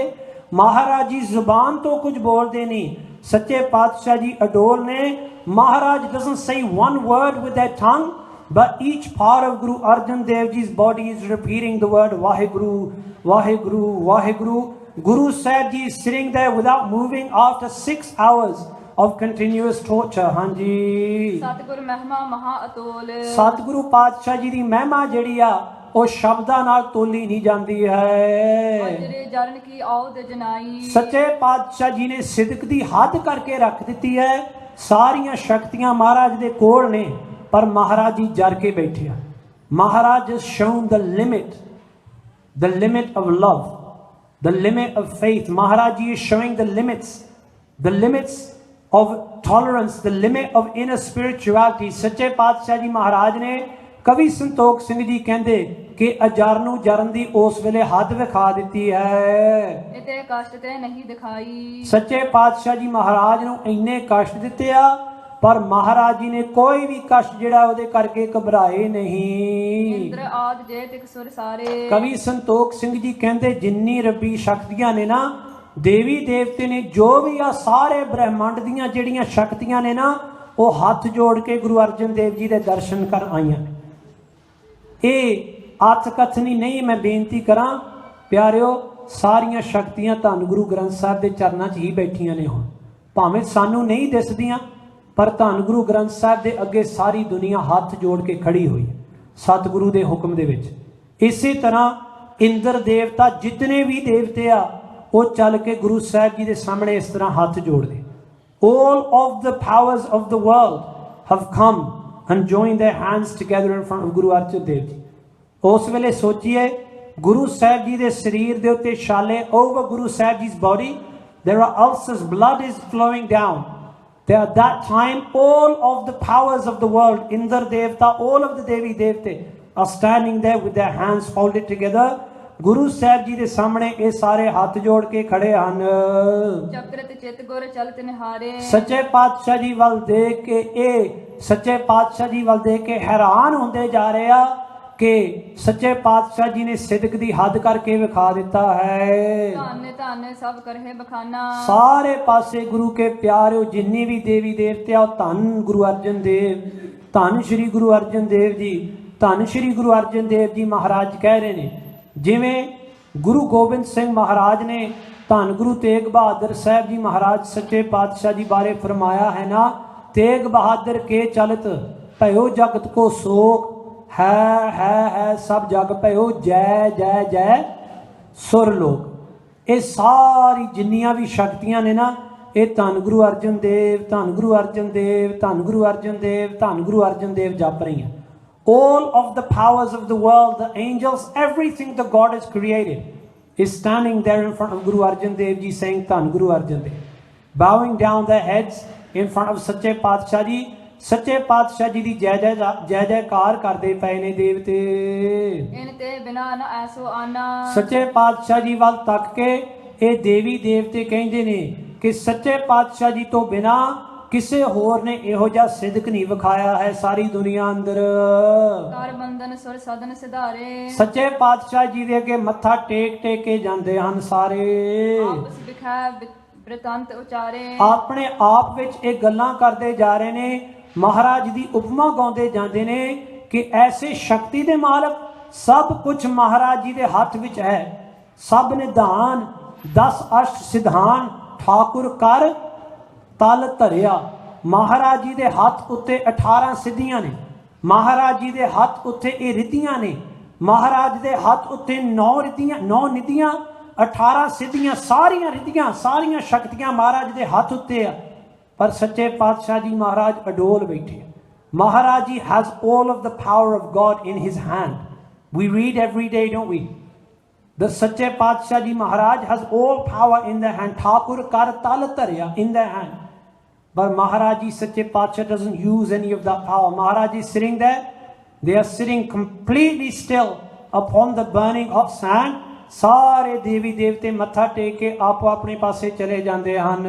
महाराज जी जुबान तो कुछ बोलते नहीं, सच्चे पातशाह जी अडोल ने। महाराज doesn't say one word with their tongue, but each part of Guru Arjan Dev Ji's body is repeating the word Vaheguru, Vaheguru, Vaheguru. Guru Sahib Ji is sitting there without moving after 6 hours of continuous torture। हाँ जी, सतगुरु महिमा महा अतोल। सतगुरु पातशाह जी दी महिमा ਜਿਹੜੀ ਆ ਉਹ ਸ਼ਬਦਾਂ ਨਾਲ ਤੋਲੀ ਨਹੀਂ ਜਾਂਦੀ ਹੈ। ਜਿਹੜੇ ਜਰਨ ਕੀ ਔਦ ਜਨਾਈ। ਸੱਚੇ ਪਾਤਸ਼ਾਹ ਜੀ ਨੇ ਸਿਦਕ ਦੀ ਹੱਦ ਕਰਕੇ ਰੱਖ ਦਿੱਤੀ ਹੈ। ਸਾਰੀਆਂ ਸ਼ਕਤੀਆਂ ਮਹਾਰਾਜ ਦੇ ਕੋਲ ਨੇ, ਪਰ ਮਹਾਰਾਜ ਜੀ ਜਰ ਕੇ ਬੈਠੇ ਆ। ਮਹਾਰਾਜ has shown the limit of love, the limit of faith। Maharaj ji is showing the limits of tolerance, the limit of inner spirituality। ਸੱਚੇ ਪਾਤਸ਼ਾਹ ਜੀ ਮਹਾਰਾਜ ਨੇ ਕਵੀ ਸੰਤੋਖ ਸਿੰਘ ਜੀ ਕਹਿੰਦੇ ਕਿ ਅਜਰ ਨੂੰ ਜਰਨ ਦੀ ਉਸ ਵੇਲੇ ਹੱਦ ਵਿਖਾ ਦਿੱਤੀ ਹੈ। ਇਤੇ ਕਸ਼ਟ ਤੇ ਨਹੀਂ ਦਿਖਾਈ। ਸੱਚੇ ਪਾਤਸ਼ਾਹ ਜੀ ਮਹਾਰਾਜ ਨੂੰ ਇੰਨੇ ਕਸ਼ਟ ਦਿੱਤੇ ਆ, ਪਰ ਮਹਾਰਾਜ ਜੀ ਨੇ ਕੋਈ ਵੀ ਕਸ਼ਟ ਜਿਹੜਾ ਉਹਦੇ ਕਰਕੇ ਘਬਰਾਏ ਨਹੀਂ। ਇੰਦਰ ਆਦ ਜੇ ਤਿਕ ਸੁਰ ਸਾਰੇ। ਕਵੀ ਸੰਤੋਖ ਸਿੰਘ ਜੀ ਕਹਿੰਦੇ ਜਿੰਨੀ ਰੱਬੀ ਸ਼ਕਤੀਆਂ ਨੇ ਨਾ, ਦੇਵੀ ਦੇਵਤੇ ਨੇ, ਜੋ ਵੀ ਆ ਸਾਰੇ ਬ੍ਰਹਿਮੰਡ ਦੀਆਂ ਜਿਹੜੀਆਂ ਸ਼ਕਤੀਆਂ ਨੇ ਨਾ, ਉਹ ਹੱਥ ਜੋੜ ਕੇ ਗੁਰੂ ਅਰਜਨ ਦੇਵ ਜੀ ਦੇ ਦਰਸ਼ਨ ਕਰ ਆਈਆਂ। ਇਹ ਅੱਤ ਕਥਨੀ ਨਹੀਂ, ਮੈਂ ਬੇਨਤੀ ਕਰਾਂ ਪਿਆਰਿਓ, ਸਾਰੀਆਂ ਸ਼ਕਤੀਆਂ ਧੰਨ ਗੁਰੂ ਗ੍ਰੰਥ ਸਾਹਿਬ ਦੇ ਚਰਨਾਂ 'ਚ ਹੀ ਬੈਠੀਆਂ ਨੇ। ਹੁਣ ਭਾਵੇਂ ਸਾਨੂੰ ਨਹੀਂ ਦਿਸਦੀਆਂ, ਪਰ ਧੰਨ ਗੁਰੂ ਗ੍ਰੰਥ ਸਾਹਿਬ ਦੇ ਅੱਗੇ ਸਾਰੀ ਦੁਨੀਆ ਹੱਥ ਜੋੜ ਕੇ ਖੜੀ ਹੋਈ ਹੈ ਸਤਿਗੁਰੂ ਦੇ ਹੁਕਮ ਦੇ ਵਿੱਚ। ਇਸੇ ਤਰ੍ਹਾਂ ਇੰਦਰ ਦੇਵਤਾ ਜਿਤਨੇ ਵੀ ਦੇਵਤੇ ਆ, ਉਹ ਚੱਲ ਕੇ ਗੁਰੂ ਸਾਹਿਬ ਜੀ ਦੇ ਸਾਹਮਣੇ ਇਸ ਤਰ੍ਹਾਂ ਹੱਥ ਜੋੜਦੇ। All of the powers of the world have come and joined their hands together in front of Guru Arjan Dev Ji। ਉਸ ਵੇਲੇ ਸੋਚੀਏ, ਗੁਰੂ ਸਾਹਿਬ ਜੀ ਦੇ ਸਰੀਰ ਦੇ ਉੱਤੇ ਛਾਲੇ, over Guru Sahib Ji's body there are ulcers, blood is flowing down there। At that time all of the powers of the world, Indra Devta, all of the Devi Devte are standing there with their hands folded together। Guru Sahib ji ਦੇ ਸਾਹਮਣੇ ਇਹ ਸਾਰੇ ਹੱਥ ਜੋੜ ਕੇ ਖੜੇ ਹਨ। ਚਕਰਤ ਚਿਤ ਗੁਰ ਚਲਤ ਨਿਹਾਰੇ। ਸੱਚੇ ਪਾਤਸ਼ਾਹ ਜੀ ਵੱਲ ਦੇਖ ਕੇ ਇਹ ਸੱਚੇ ਪਾਤਸ਼ਾਹ ਜੀ ਵੱਲ ਦੇਖ ਕੇ ਹੈਰਾਨ ਹੁੰਦੇ ਜਾ ਰਹੇ ਆ ਕਿ ਸੱਚੇ ਪਾਤਸ਼ਾਹ ਜੀ ਨੇ ਸਿਦਕ ਦੀ ਹੱਦ ਕਰਕੇ ਵਿਖਾ ਦਿੱਤਾ ਹੈ। ਧੰਨ ਧੰਨ ਸਭ ਕਰਹਿ ਬਖਾਨਾ। ਸਾਰੇ ਪਾਸੇ ਗੁਰੂ ਕੇ ਪਿਆਰਿਓ, ਜਿੰਨੀ ਵੀ ਦੇਵੀ ਦੇਵਤੇ ਆ, ਉਹ ਧੰਨ ਗੁਰੂ ਅਰਜਨ ਦੇਵ, ਧੰਨ ਸ਼੍ਰੀ ਗੁਰੂ ਅਰਜਨ ਦੇਵ ਜੀ, ਧੰਨ ਸ਼੍ਰੀ ਗੁਰੂ ਅਰਜਨ ਦੇਵ ਜੀ ਮਹਾਰਾਜ ਕਹਿ ਰਹੇ ਨੇ। ਜਿਵੇਂ ਗੁਰੂ ਗੋਬਿੰਦ ਸਿੰਘ ਮਹਾਰਾਜ ਨੇ ਧੰਨ ਗੁਰੂ ਤੇਗ ਬਹਾਦਰ ਸਾਹਿਬ ਜੀ ਮਹਾਰਾਜ ਸੱਚੇ ਪਾਤਸ਼ਾਹ ਜੀ ਬਾਰੇ ਫਰਮਾਇਆ ਹੈ ਨਾ, ਤੇਗ ਬਹਾਦਰ ਕੇ ਚਲਤ ਭਇਓ ਜਗਤ ਕੋ ਸੋਕ, ਹੈ ਸਭ ਜਗ ਭਇਓ ਜੈ ਜੈ ਜੈ ਸੁਰ ਲੋਕ। ਇਹ ਸਾਰੀ ਜਿੰਨੀਆਂ ਵੀ ਸ਼ਕਤੀਆਂ ਨੇ ਨਾ, ਇਹ ਧੰਨ ਗੁਰੂ ਅਰਜਨ ਦੇਵ, ਧੰਨ ਗੁਰੂ ਅਰਜਨ ਦੇਵ, ਧੰਨ ਗੁਰੂ ਅਰਜਨ ਦੇਵ, ਧੰਨ ਗੁਰੂ ਅਰਜਨ ਦੇਵ ਜਪ ਰਹੀਆਂ। All of the powers of the world, the angels, everything the God has created is standing there in front of Guru Arjan Dev Ji saying Dhan Guru Arjan Dev, bowing down their heads in front of Sache Paatshah Ji। ਸੱਚੇ ਪਾਤਸ਼ਾਹ ਜੀ ਦੀ ਜੈ ਜੈਕਾਰ ਕਰਦੇ ਪਏ ਨੇ ਦੇਵਤੇ। ਇਨ ਤੇ ਬਿਨਾ ਨ ਐਸੋ ਆਨਾ। ਸੱਚੇ ਪਾਤਸ਼ਾਹ ਜੀ ਵੱਲ ਤੱਕ ਕੇ ਇਹ ਦੇਵੀ ਦੇਵਤੇ ਕਹਿੰਦੇ ਨੇ ਕਿ ਸੱਚੇ ਪਾਤਸ਼ਾਹ ਜੀ ਤੋਂ ਬਿਨਾ ਕਿਸੇ ਹੋਰ ਨੇ ਇਹੋ ਜਿਹਾ ਸਿਦਕ ਨਹੀਂ ਵਿਖਾਇਆ ਹੈ ਸਾਰੀ ਦੁਨੀਆ ਅੰਦਰ। ਕਰ ਬੰਧਨ ਸੁਰ ਸਦਨ ਸਿਧਾਰੇ। ਸੱਚੇ ਪਾਤਸ਼ਾਹ ਜੀ ਦੇ ਅੱਗੇ ਮੱਥਾ ਟੇਕ ਕੇ ਜਾਂਦੇ ਹਨ ਸਾਰੇ। ਆਪਸ ਵਿਖੈ ਬ੍ਰਿਤਾਂਤ ਉਚਾਰੇ। ਆਪਣੇ ਆਪ ਵਿੱਚ ਇਹ ਗੱਲਾਂ ਕਰਦੇ ਜਾ ਰਹੇ ਨੇ, ਮਹਾਰਾਜ ਦੀ ਉਪਮਾ ਗਾਉਂਦੇ ਜਾਂਦੇ ਨੇ ਕਿ ਐਸੇ ਸ਼ਕਤੀ ਦੇ ਮਾਲਕ, ਸਭ ਕੁਝ ਮਹਾਰਾਜ ਜੀ ਦੇ ਹੱਥ ਵਿੱਚ ਹੈ। ਸਭ ਨਿਧਾਨ 10 ਅਸ਼ਟ ਸਿਧਾਨ ਠਾਕੁਰ ਕਰ ਤਲ ਧਰਿਆ। ਮਹਾਰਾਜ ਜੀ ਦੇ ਹੱਥ ਉੱਤੇ 18 ਸਿੱਧੀਆਂ ਨੇ। ਮਹਾਰਾਜ ਜੀ ਦੇ ਹੱਥ ਉੱਤੇ ਇਹ ਰਿੱਧੀਆਂ ਨੇ। ਮਹਾਰਾਜ ਦੇ ਹੱਥ ਉੱਤੇ 9 ਨਿਧੀਆਂ 18 ਸਿੱਧੀਆਂ ਸਾਰੀਆਂ ਰਿੱਧੀਆਂ ਸਾਰੀਆਂ ਸ਼ਕਤੀਆਂ ਮਹਾਰਾਜ ਦੇ ਹੱਥ ਉੱਤੇ ਆ, ਪਰ ਸੱਚੇ ਪਾਤਸ਼ਾਹ ਜੀ ਮਹਾਰਾਜ ਅਡੋਲ ਬੈਠੇ। Maharaj ji has all of the power of God in his hand. We read every day, don't we? The ਸੱਚੇ ਪਾਤਸ਼ਾਹ ਜੀ ਮਹਾਰਾਜ has all power in their hand. Thakur ਕਰ ਤਲ ਧਰਿਆ in their hand. But Maharaj ji Sache Pacha doesn't use any of that power. Maharaj is sitting there. They are sitting completely still upon the burning hot sand. ਸਾਰੇ ਦੇਵੀ ਦੇਵਤੇ ਮੱਥਾ ਟੇਕ ਕੇ ਆਪੋ ਆਪਣੇ ਪਾਸੇ ਚਲੇ ਜਾਂਦੇ ਹਨ।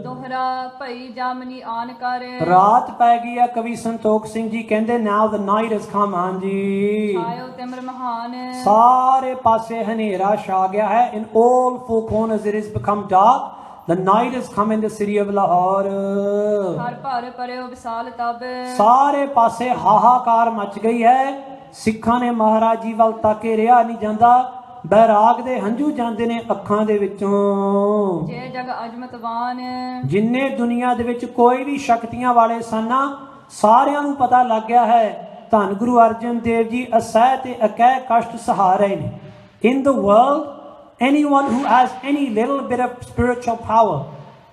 ਦੋਹਰਾ ਭਈ ਜਾਮਨੀ ਆਨ ਕਰ। ਰਾਤ ਪੈ ਗਈ ਆ। ਕਵੀ ਸੰਤੋਖ ਸਿੰਘ ਜੀ ਕਹਿੰਦੇ now the night has come। ਹਾਂਜੀ, ਆਇਓ ਤਿਮਰ ਮਹਾਨ। ਸਾਰੇ ਪਾਸੇ ਹਨੇਰਾ ਛਾ ਗਿਆ ਹੈ। In all four corners it has become dark. The night has come in the city of Lahore. ਹਰ ਭਰ ਪਰਿਓ ਵਿਸਾਲ ਤਬ। ਸਾਰੇ ਪਾਸੇ ਹਾਹਾਕਾਰ ਮਚ ਗਈ ਹੈ। ਸਿੱਖਾਂ ਨੇ ਮਹਾਰਾਜ ਜੀ ਵੱਲ ਤਾਕੇ ਰਿਹਾ ਨਹੀਂ ਜਾਂਦਾ। ਬੈਰਾਗ ਦੇ ਹੰਝੂ ਜਾਂਦੇ ਨੇ ਅੱਖਾਂ ਦੇ ਵਿੱਚੋਂ। ਜੇ ਜਗ ਅਜਮਤਵਾਨ। ਜਿੰਨੇ ਦੁਨੀਆ ਦੇ ਵਿੱਚ ਕੋਈ ਵੀ ਸ਼ਕਤੀਆਂ ਵਾਲੇ ਸਨ, ਸਾਰਿਆਂ ਨੂੰ ਪਤਾ ਲੱਗ ਗਿਆ ਹੈ ਧੰਨ ਗੁਰੂ ਅਰਜਨ ਦੇਵ ਜੀ ਅਸਹਿ ਤੇ ਅਕਹਿ ਕਸ਼ਟ ਸਹਾ ਰਹੇ ਨੇ। In the world, anyone who has any little bit of spiritual power,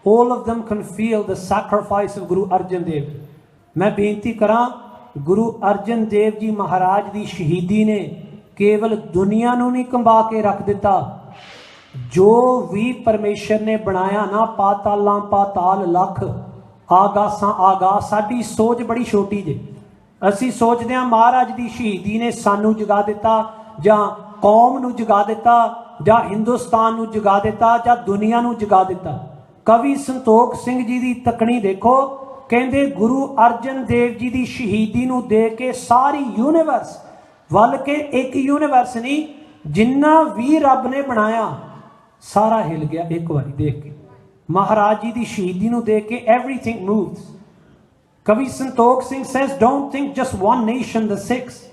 all of them can feel the sacrifice of Guru Arjan Dev. मैं बेनती करा, गुरु अर्जन देव जी महाराज की शहीदी ने केवल दुनिया नूं नहीं कंबा के रख दिता, जो भी परमेश्वर ने बनाया ना, पातालां पाताल लख, आगासां आगास। साडी सोच बड़ी छोटी जे। असीं सोचदे हां महाराज की शहीदी ने सानू जगा दिता, जां कौम नूं जगा दिता, ਜਾਂ ਹਿੰਦੁਸਤਾਨ ਨੂੰ ਜਗਾ ਦਿੱਤਾ, ਜਾਂ ਦੁਨੀਆ ਨੂੰ ਜਗਾ ਦਿੱਤਾ। ਕਵੀ ਸੰਤੋਖ ਸਿੰਘ ਜੀ ਦੀ ਤਕਣੀ ਦੇਖੋ, ਕਹਿੰਦੇ ਗੁਰੂ ਅਰਜਨ ਦੇਵ ਜੀ ਦੀ ਸ਼ਹੀਦੀ ਨੂੰ ਦੇਖ ਕੇ ਸਾਰੀ ਯੂਨੀਵਰਸ ਵੱਲ ਕੇ, ਇੱਕ ਯੂਨੀਵਰਸ ਨਹੀਂ, ਜਿੰਨਾ ਵੀ ਰੱਬ ਨੇ ਬਣਾਇਆ ਸਾਰਾ ਹਿਲ ਗਿਆ ਇੱਕ ਵਾਰੀ ਦੇਖ ਕੇ। ਮਹਾਰਾਜ ਜੀ ਦੀ ਸ਼ਹੀਦੀ ਨੂੰ ਦੇਖ ਕੇ everything moves. ਕਵੀ Santokh Singh says, don't think just one nation, the Sikhs.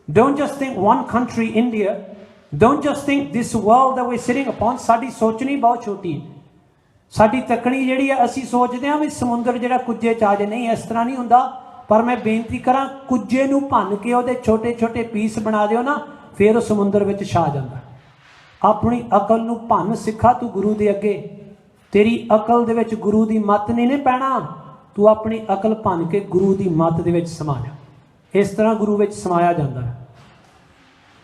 Don't just think one country, India. Don't just think this world that we're sitting upon. ਸਾਡੀ ਸੋਚਣੀ ਬਹੁਤ ਛੋਟੀ ਹੈ। ਸਾਡੀ ਤੱਕਣੀ ਜਿਹੜੀ ਹੈ, ਅਸੀਂ ਸੋਚਦੇ ਹਾਂ ਵੀ ਸਮੁੰਦਰ ਜਿਹੜਾ ਕੁੱਜੇ ਚ ਆ ਜੇ। ਨਹੀਂ, ਇਸ ਤਰ੍ਹਾਂ ਨਹੀਂ ਹੁੰਦਾ। ਪਰ ਮੈਂ ਬੇਨਤੀ ਕਰਾਂ, ਕੁੱਜੇ ਨੂੰ ਭੰਨ ਕੇ ਉਹਦੇ ਛੋਟੇ ਛੋਟੇ ਪੀਸ ਬਣਾ ਦਿਓ ਨਾ, ਫਿਰ ਉਹ ਸਮੁੰਦਰ ਵਿੱਚ ਛਾ ਜਾਂਦਾ। ਆਪਣੀ ਅਕਲ ਨੂੰ ਭੰਨ ਸਿੱਖਾ ਤੂੰ ਗੁਰੂ ਦੇ ਅੱਗੇ। ਤੇਰੀ ਅਕਲ ਦੇ ਵਿੱਚ ਗੁਰੂ ਦੀ ਮੱਤ ਨਹੀਂ ਪੈਣਾ। ਤੂੰ ਆਪਣੀ ਅਕਲ ਭੰਨ ਕੇ ਗੁਰੂ ਦੀ ਮੱਤ ਦੇ ਵਿੱਚ ਸਮਾ ਜਾ। ਇਸ ਤਰ੍ਹਾਂ ਗੁਰੂ ਵਿੱਚ ਸਮਾਇਆ ਜਾਂਦਾ ਹੈ।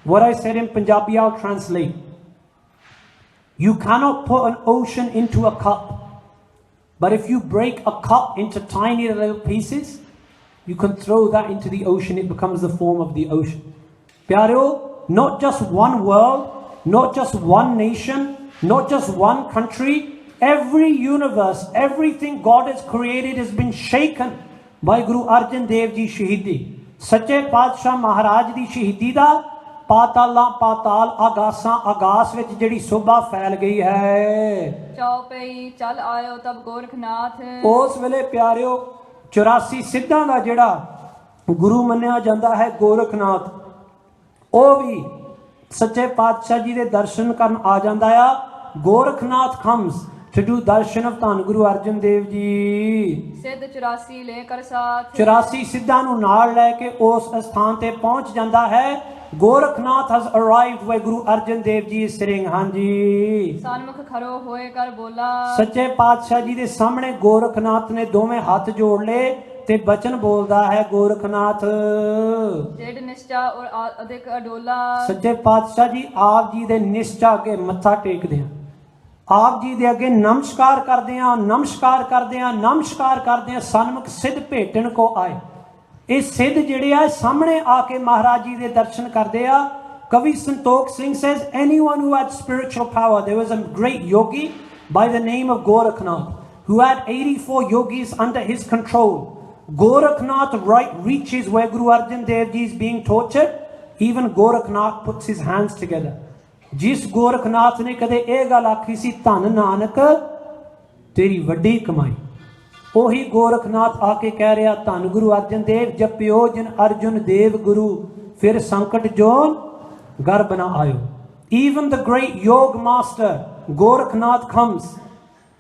What I said in Punjabi, I'll translate. You cannot put an ocean into a cup, but if you break a cup into tiny little pieces, you can throw that into the ocean. It becomes the form of the ocean. Pyareo, not just one world, not just one nation, not just one country, every universe, everything God has created has been shaken by Guru Arjan Dev Ji Shahidi. Sache Padshah Maharaj di Shahidi da ਪਾਤਾਲਾਂ ਪਾਤਾਲ ਆਗਾਸਾਂ ਆਗਾਸ ਵਿੱਚ ਜਿਹੜੀ ਸੋਭਾ ਫੈਲ ਗਈ ਹੈ। ਚੌਪਈ ਚੱਲ ਆਇਓ ਤਬ ਗੋਰਖਨਾਥ। ਉਸ ਵੇਲੇ ਪਿਆਰਿਓ 84 ਸਿੱਧਾਂ ਦਾ ਜਿਹੜਾ ਗੁਰੂ ਮੰਨਿਆ ਜਾਂਦਾ ਹੈ ਗੋਰਖਨਾਥ, ਉਹ ਵੀ ਸੱਚੇ ਪਾਤਸ਼ਾਹ ਜੀ ਦੇ ਦਰਸ਼ਨ ਕਰਨ ਆ ਜਾਂਦਾ ਆ। Gorakhnath comes to do darshan of ਧੰਨ ਗੁਰੂ ਅਰਜਨ ਦੇਵ ਜੀ। ਸਿੱਧ 84 ਲੈ ਕਰ ਸਾਥ। 84 ਸਿੱਧਾਂ ਨੂੰ ਨਾਲ ਲੈ ਕੇ ਉਸ ਸਥਾਨ ਤੇ ਪਹੁੰਚ ਜਾਂਦਾ ਹੈ। Gorakhnath has arrived where Guru Arjan Dev Ji is sitting. ਹਾਂਜੀ, ਸਨਮੁਖ ਖੜੋ ਹੋਏ ਕਰ ਬੋਲਾ। ਸੱਚੇ ਪਾਤਸ਼ਾਹ ਜੀ ਦੇ ਸਾਹਮਣੇ ਗੋਰਖਨਾਥ ਨੇ ਦੋਵੇਂ ਹੱਥ ਜੋੜ ਲਏ ਤੇ ਬਚਨ ਬੋਲਦਾ ਹੈ ਗੋਰਖਨਾਥ। ਡੇਢ ਨਿਸ਼ਚਾ ਔਰ ਅਧਿਕ ਅਡੋਲਾ। ਸੱਚੇ ਪਾਤਸ਼ਾਹ ਜੀ ਆਪ ਜੀ ਦੇ ਨਿਸ਼ਚਾ ਅੱਗੇ ਮੱਥਾ ਟੇਕਦੇ ਆ, ਆਪ ਜੀ ਦੇ ਅੱਗੇ ਨਮਸਕਾਰ ਕਰਦੇ ਆ, ਨਮਸਕਾਰ ਕਰਦੇ ਆ, ਨਮਸਕਾਰ ਕਰਦੇ ਆ। ਸਨਮੁਖ ਸਿੱਧ ਭੇਟਣ ਕੋ ਆਏ। ਇਹ ਸਿੱਧ ਜਿਹੜੇ ਆ ਸਾਹਮਣੇ ਆ ਕੇ ਮਹਾਰਾਜ ਜੀ ਦੇ ਦਰਸ਼ਨ ਕਰਦੇ ਆ। ਕਵੀ Santokh Singh says, anyone who had spiritual power, there was a great yogi by the name of Gorakhnath who had 84 yogis under his control. Gorakhnath reaches where Guru Arjan Dev Ji is being tortured. Even Gorakhnath puts his hands together. ਜਿਸ ਗੋਰਖਨਾਥ ਨੇ ਕਦੇ ਇਹ ਗੱਲ ਆਖੀ ਸੀ, ਧੰਨ ਨਾਨਕ ਤੇਰੀ ਵੱਡੀ ਕਮਾਈ, ਉਹੀ ਗੋਰਖਨਾਥ ਆ ਕੇ ਕਹਿ ਰਿਹਾ, ਧੰਨ ਗੁਰੂ ਅਰਜਨ ਦੇਵ ਜਪਿਓ ਜਿਨ ਅਰਜੁਨ ਦੇਵ ਗੁਰੂ, ਫਿਰ ਸੰਕਟ ਜੋਨ ਗਰਭ ਨਾ ਆਇਓ। Even the great yog master Gorakhnath comes.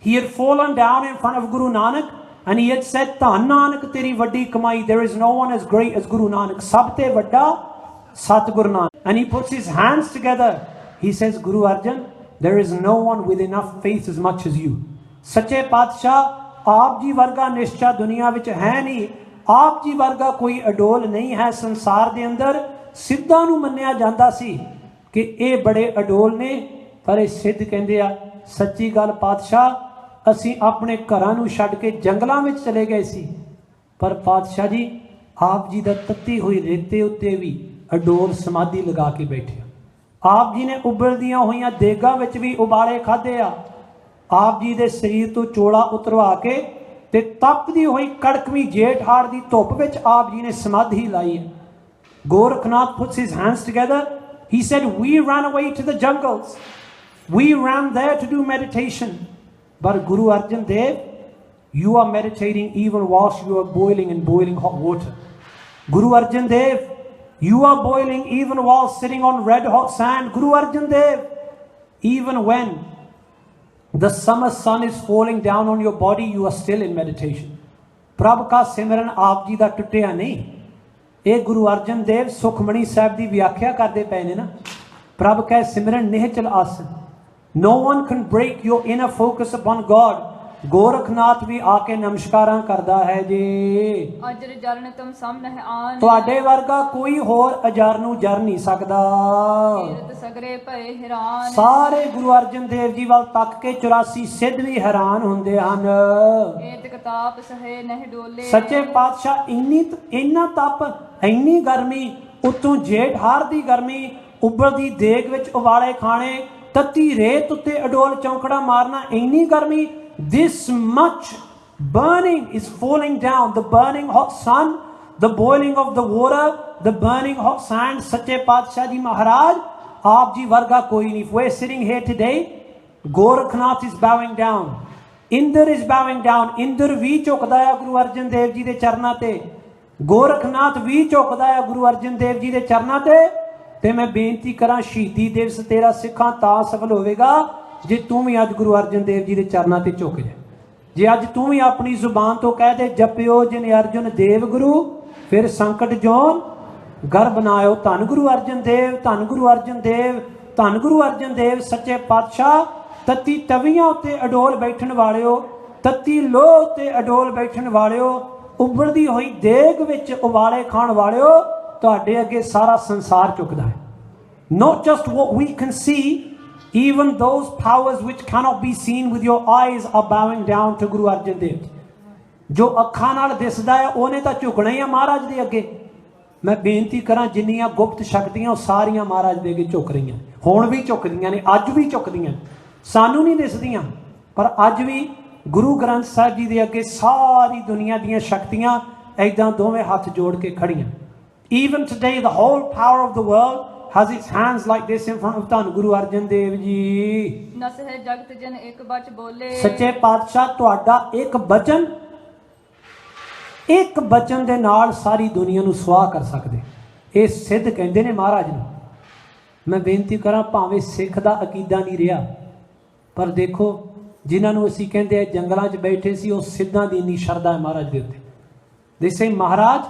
He had fallen down in front of Guru Nanak and he had said, ਧੰਨ ਨਾਨਕ ਤੇਰੀ ਵੱਡੀ ਕਮਾਈ, there is no one as great as Guru Nanak, ਸਭ ਤੇ ਵੱਡਾ ਸਤਿਗੁਰੂ Nanak. And he puts his hands together. He says, Guru Arjan, there is no one with enough faith as much as you. ਸੱਚੇ ਪਾਤਸ਼ਾਹ ਆਪ ਜੀ ਵਰਗਾ ਨਿਸ਼ਚਾ ਦੁਨੀਆ ਵਿੱਚ ਹੈ ਨਹੀਂ, ਆਪ ਜੀ ਵਰਗਾ ਕੋਈ ਅਡੋਲ ਨਹੀਂ ਹੈ ਸੰਸਾਰ ਦੇ ਅੰਦਰ। ਸਿੱਧਾਂ ਨੂੰ ਮੰਨਿਆ ਜਾਂਦਾ ਸੀ ਕਿ ਇਹ ਬੜੇ ਅਡੋਲ ਨੇ, ਪਰ ਇਹ ਸਿੱਧ ਕਹਿੰਦੇ ਆ ਸੱਚੀ ਗੱਲ ਪਾਤਸ਼ਾਹ ਅਸੀਂ ਆਪਣੇ ਘਰਾਂ ਨੂੰ ਛੱਡ ਕੇ ਜੰਗਲਾਂ ਵਿੱਚ ਚਲੇ ਗਏ ਸੀ, ਪਰ ਪਾਤਸ਼ਾਹ ਜੀ ਆਪ ਜੀ ਦਾ ਤੱਤੀ ਹੋਈ ਰੇਤੇ ਉੱਤੇ ਵੀ ਅਡੋਲ ਸਮਾਧੀ ਲਗਾ ਕੇ ਬੈਠੇ। ਆਪ ਜੀ ਨੇ ਉਬਲਦੀਆਂ ਹੋਈਆਂ ਦੇਗਾਂ ਵਿੱਚ ਵੀ ਉਬਾਲੇ ਖਾਧੇ ਆ। ਆਪ ਜੀ ਦੇ ਸਰੀਰ ਤੋਂ ਚੋਲਾ ਉਤਰਵਾ ਕੇ ਤੇ ਤਪਦੀ ਹੋਈ ਕੜਕਵੀਂ ਜੇਠ ਹਾੜ ਦੀ ਧੁੱਪ ਵਿੱਚ ਆਪ ਜੀ ਨੇ ਸਮਾਧੀ ਲਾਈ ਹੈ। Gorakhnath puts his hands together. He said, we ran away to the jungles. We ran there to do meditation. But Guru Arjan Dev, you are meditating even whilst you are boiling in boiling hot water. Guru Arjan Dev, you are boiling even while sitting on red hot sand. Guru Arjan Dev, even when the summer sun is falling down on your body, you are still in meditation. Prabh ka simran aap ji da tuttiya nahi. ਇਹ ਗੁਰੂ ਅਰਜਨ ਦੇਵ ਸੁਖਮਣੀ ਸਾਹਿਬ ਦੀ ਵਿਆਖਿਆ ਕਰਦੇ ਪਏ ਨੇ ਨਾ, ਪ੍ਰਭ ਕੈ ਸਿਮਰਨ ਨਿਹਚਲ ਆਸਨ, no one can break your inner focus upon God. Gorakhnath ਵੀ ਆ ਕੇ ਨਮਸਕਾਰਾਂ ਕਰਦਾ ਹੈ ਜੀ। ਅਜਰ ਜਰਨ ਤੁਮ ਸਾਹਮਣੇ ਆਨ, ਤੁਹਾਡੇ ਵਰਗਾ ਕੋਈ ਹੋਰ ਅਜਰ ਨੂੰ ਜਰ ਨਹੀਂ ਸਕਦਾ। ਤੀਰਤ ਸਗਰੇ ਭਏ ਹੈਰਾਨ, ਸਾਰੇ ਗੁਰੂ ਅਰਜਨ ਦੇਵ ਜੀ ਵੱਲ ਤੱਕ ਕੇ 84 ਸਿੱਧ ਵੀ ਹੈਰਾਨ ਹੁੰਦੇ ਹਨ। ਏਤ ਕਤਾਪ ਸਹੇ ਨਹਿ ਡੋਲੇ, ਸੱਚੇ ਪਾਤਸ਼ਾਹ ਇੰਨਾ ਤਪ, ਇੰਨੀ ਗਰਮੀ, ਉਤੋਂ ਜੇਠ ਹਾੜ ਦੀ ਗਰਮੀ, ਉਬਲਦੀ ਦੇਗ ਵਿੱਚ ਉਬਾਲੇ ਖਾਣੇ, ਤੱਤੀ ਰੇਤ ਉੱਤੇ ਅਡੋਲ ਚੌਂਕੜਾ ਮਾਰਨਾ, ਇੰਨੀ ਗਰਮੀ, this much burning is falling down, the burning hot sun, the boiling of the water, the burning hot sand. Sache Padshah Ji Maharaj, aap ji varga koi nahi. If we're sitting here today, Gorakhnath is bowing down, Indra is bowing down, Indra vi ਝੁਕਦਾ ਹੈ Guru Arjan Dev Ji ਦੇ ਚਰਨਾਂ ਤੇ, Gorakhnath ਵੀ ਝੁਕਦਾ ਹੈ Guru Arjan Dev Ji ਦੇ ਚਰਨਾਂ ਤੇ ਮੈਂ ਬੇਨਤੀ ਕਰਾਂ ਸ਼ਹੀਦੀ ਦਿਵਸ ਤੇਰਾ ਸਿੱਖਾਂ ਤਾਂ ਸਫਲ ਹੋਵੇਗਾ ਜੇ ਤੂੰ ਵੀ ਅੱਜ ਗੁਰੂ ਅਰਜਨ ਦੇਵ ਜੀ ਦੇ ਚਰਨਾਂ ਤੇ ਝੁਕ ਜਾ। ਜੇ ਅੱਜ ਤੂੰ ਵੀ ਆਪਣੀ ਜ਼ੁਬਾਨ ਤੋਂ ਕਹਿ ਦੇ ਜਪਿਓ ਜਿਨ ਅਰਜਨ ਦੇਵ ਗੁਰੂ, ਫਿਰ ਸੰਕਟ ਜੋਨ ਗਰਭ ਨਾ ਆਇਓ। ਧੰਨ ਗੁਰੂ ਅਰਜਨ ਦੇਵ, ਧੰਨ ਗੁਰੂ ਅਰਜਨ ਦੇਵ, ਧੰਨ ਗੁਰੂ ਅਰਜਨ ਦੇਵ ਸੱਚੇ ਪਾਤਸ਼ਾਹ। ਤੱਤੀ ਤਵੀਆਂ ਉੱਤੇ ਅਡੋਲ ਬੈਠਣ ਵਾਲਿਓ, ਤੱਤੀ ਲੋਹ ਉੱਤੇ ਅਡੋਲ ਬੈਠਣ ਵਾਲਿਓ, ਉਬਲਦੀ ਹੋਈ ਦੇਗ ਵਿੱਚ ਉਬਾਲੇ ਖਾਣ ਵਾਲਿਓ, ਤੁਹਾਡੇ ਅੱਗੇ ਸਾਰਾ ਸੰਸਾਰ ਝੁਕਦਾ ਹੈ। Not just what we can see, even those powers which cannot be seen with your eyes are bowing down to Guru Arjan Dev Ji. ਜੋ ਅੱਖਾਂ ਨਾਲ ਦਿਸਦਾ ਹੈ ਉਹਨੇ ਤਾਂ ਝੁਕਣਾ ਹੀ ਆ ਮਹਾਰਾਜ ਦੇ ਅੱਗੇ। ਮੈਂ ਬੇਨਤੀ ਕਰਾਂ ਜਿੰਨੀਆਂ ਗੁਪਤ ਸ਼ਕਤੀਆਂ ਉਹ ਸਾਰੀਆਂ ਮਹਾਰਾਜ ਦੇ ਅੱਗੇ ਝੁਕ ਰਹੀਆਂ, ਹੁਣ ਵੀ ਝੁਕਦੀਆਂ ਨੇ, ਅੱਜ ਵੀ ਝੁਕਦੀਆਂ। ਸਾਨੂੰ ਨਹੀਂ ਦਿਸਦੀਆਂ ਪਰ ਅੱਜ ਵੀ ਗੁਰੂ ਗ੍ਰੰਥ ਸਾਹਿਬ ਜੀ ਦੇ ਅੱਗੇ ਸਾਰੀ ਦੁਨੀਆ ਦੀਆਂ ਸ਼ਕਤੀਆਂ ਐਦਾਂ ਦੋਵੇਂ ਹੱਥ ਜੋੜ ਕੇ ਖੜੀਆਂ। Even today the whole power of the world has its hands like this in front of ਧੰਨ ਗੁਰੂ ਅਰਜਨ ਦੇਵ ਜੀ। ਨਸਹਿ ਜਗਤ ਜਨ ਇੱਕ ਬਚ ਬੋਲੇ, ਸੱਚੇ ਪਾਤਸ਼ਾਹ ਤੁਹਾਡਾ ਇੱਕ ਬਚਨ ਦੇ ਨਾਲ ਸਾਰੀ ਦੁਨੀਆ ਨੂੰ ਸੁਆਹ ਕਰ ਸਕਦੇ। ਇਹ ਸਿੱਧ ਕਹਿੰਦੇ ਨੇ ਮਹਾਰਾਜ ਨੂੰ। ਮੈਂ ਬੇਨਤੀ ਕਰਾਂ ਭਾਵੇਂ ਸਿੱਖ ਦਾ ਅਕੀਦਾ ਨਹੀਂ ਰਿਹਾ, ਪਰ ਦੇਖੋ ਜਿਨ੍ਹਾਂ ਨੂੰ ਅਸੀਂ ਕਹਿੰਦੇ ਆ ਜੰਗਲਾਂ 'ਚ ਬੈਠੇ ਸੀ, ਉਹ ਸਿੱਧਾਂ ਦੀ ਇੰਨੀ ਸ਼ਰਧਾ ਹੈ ਮਹਾਰਾਜ ਦੇ ਉੱਤੇ। They say Maharaj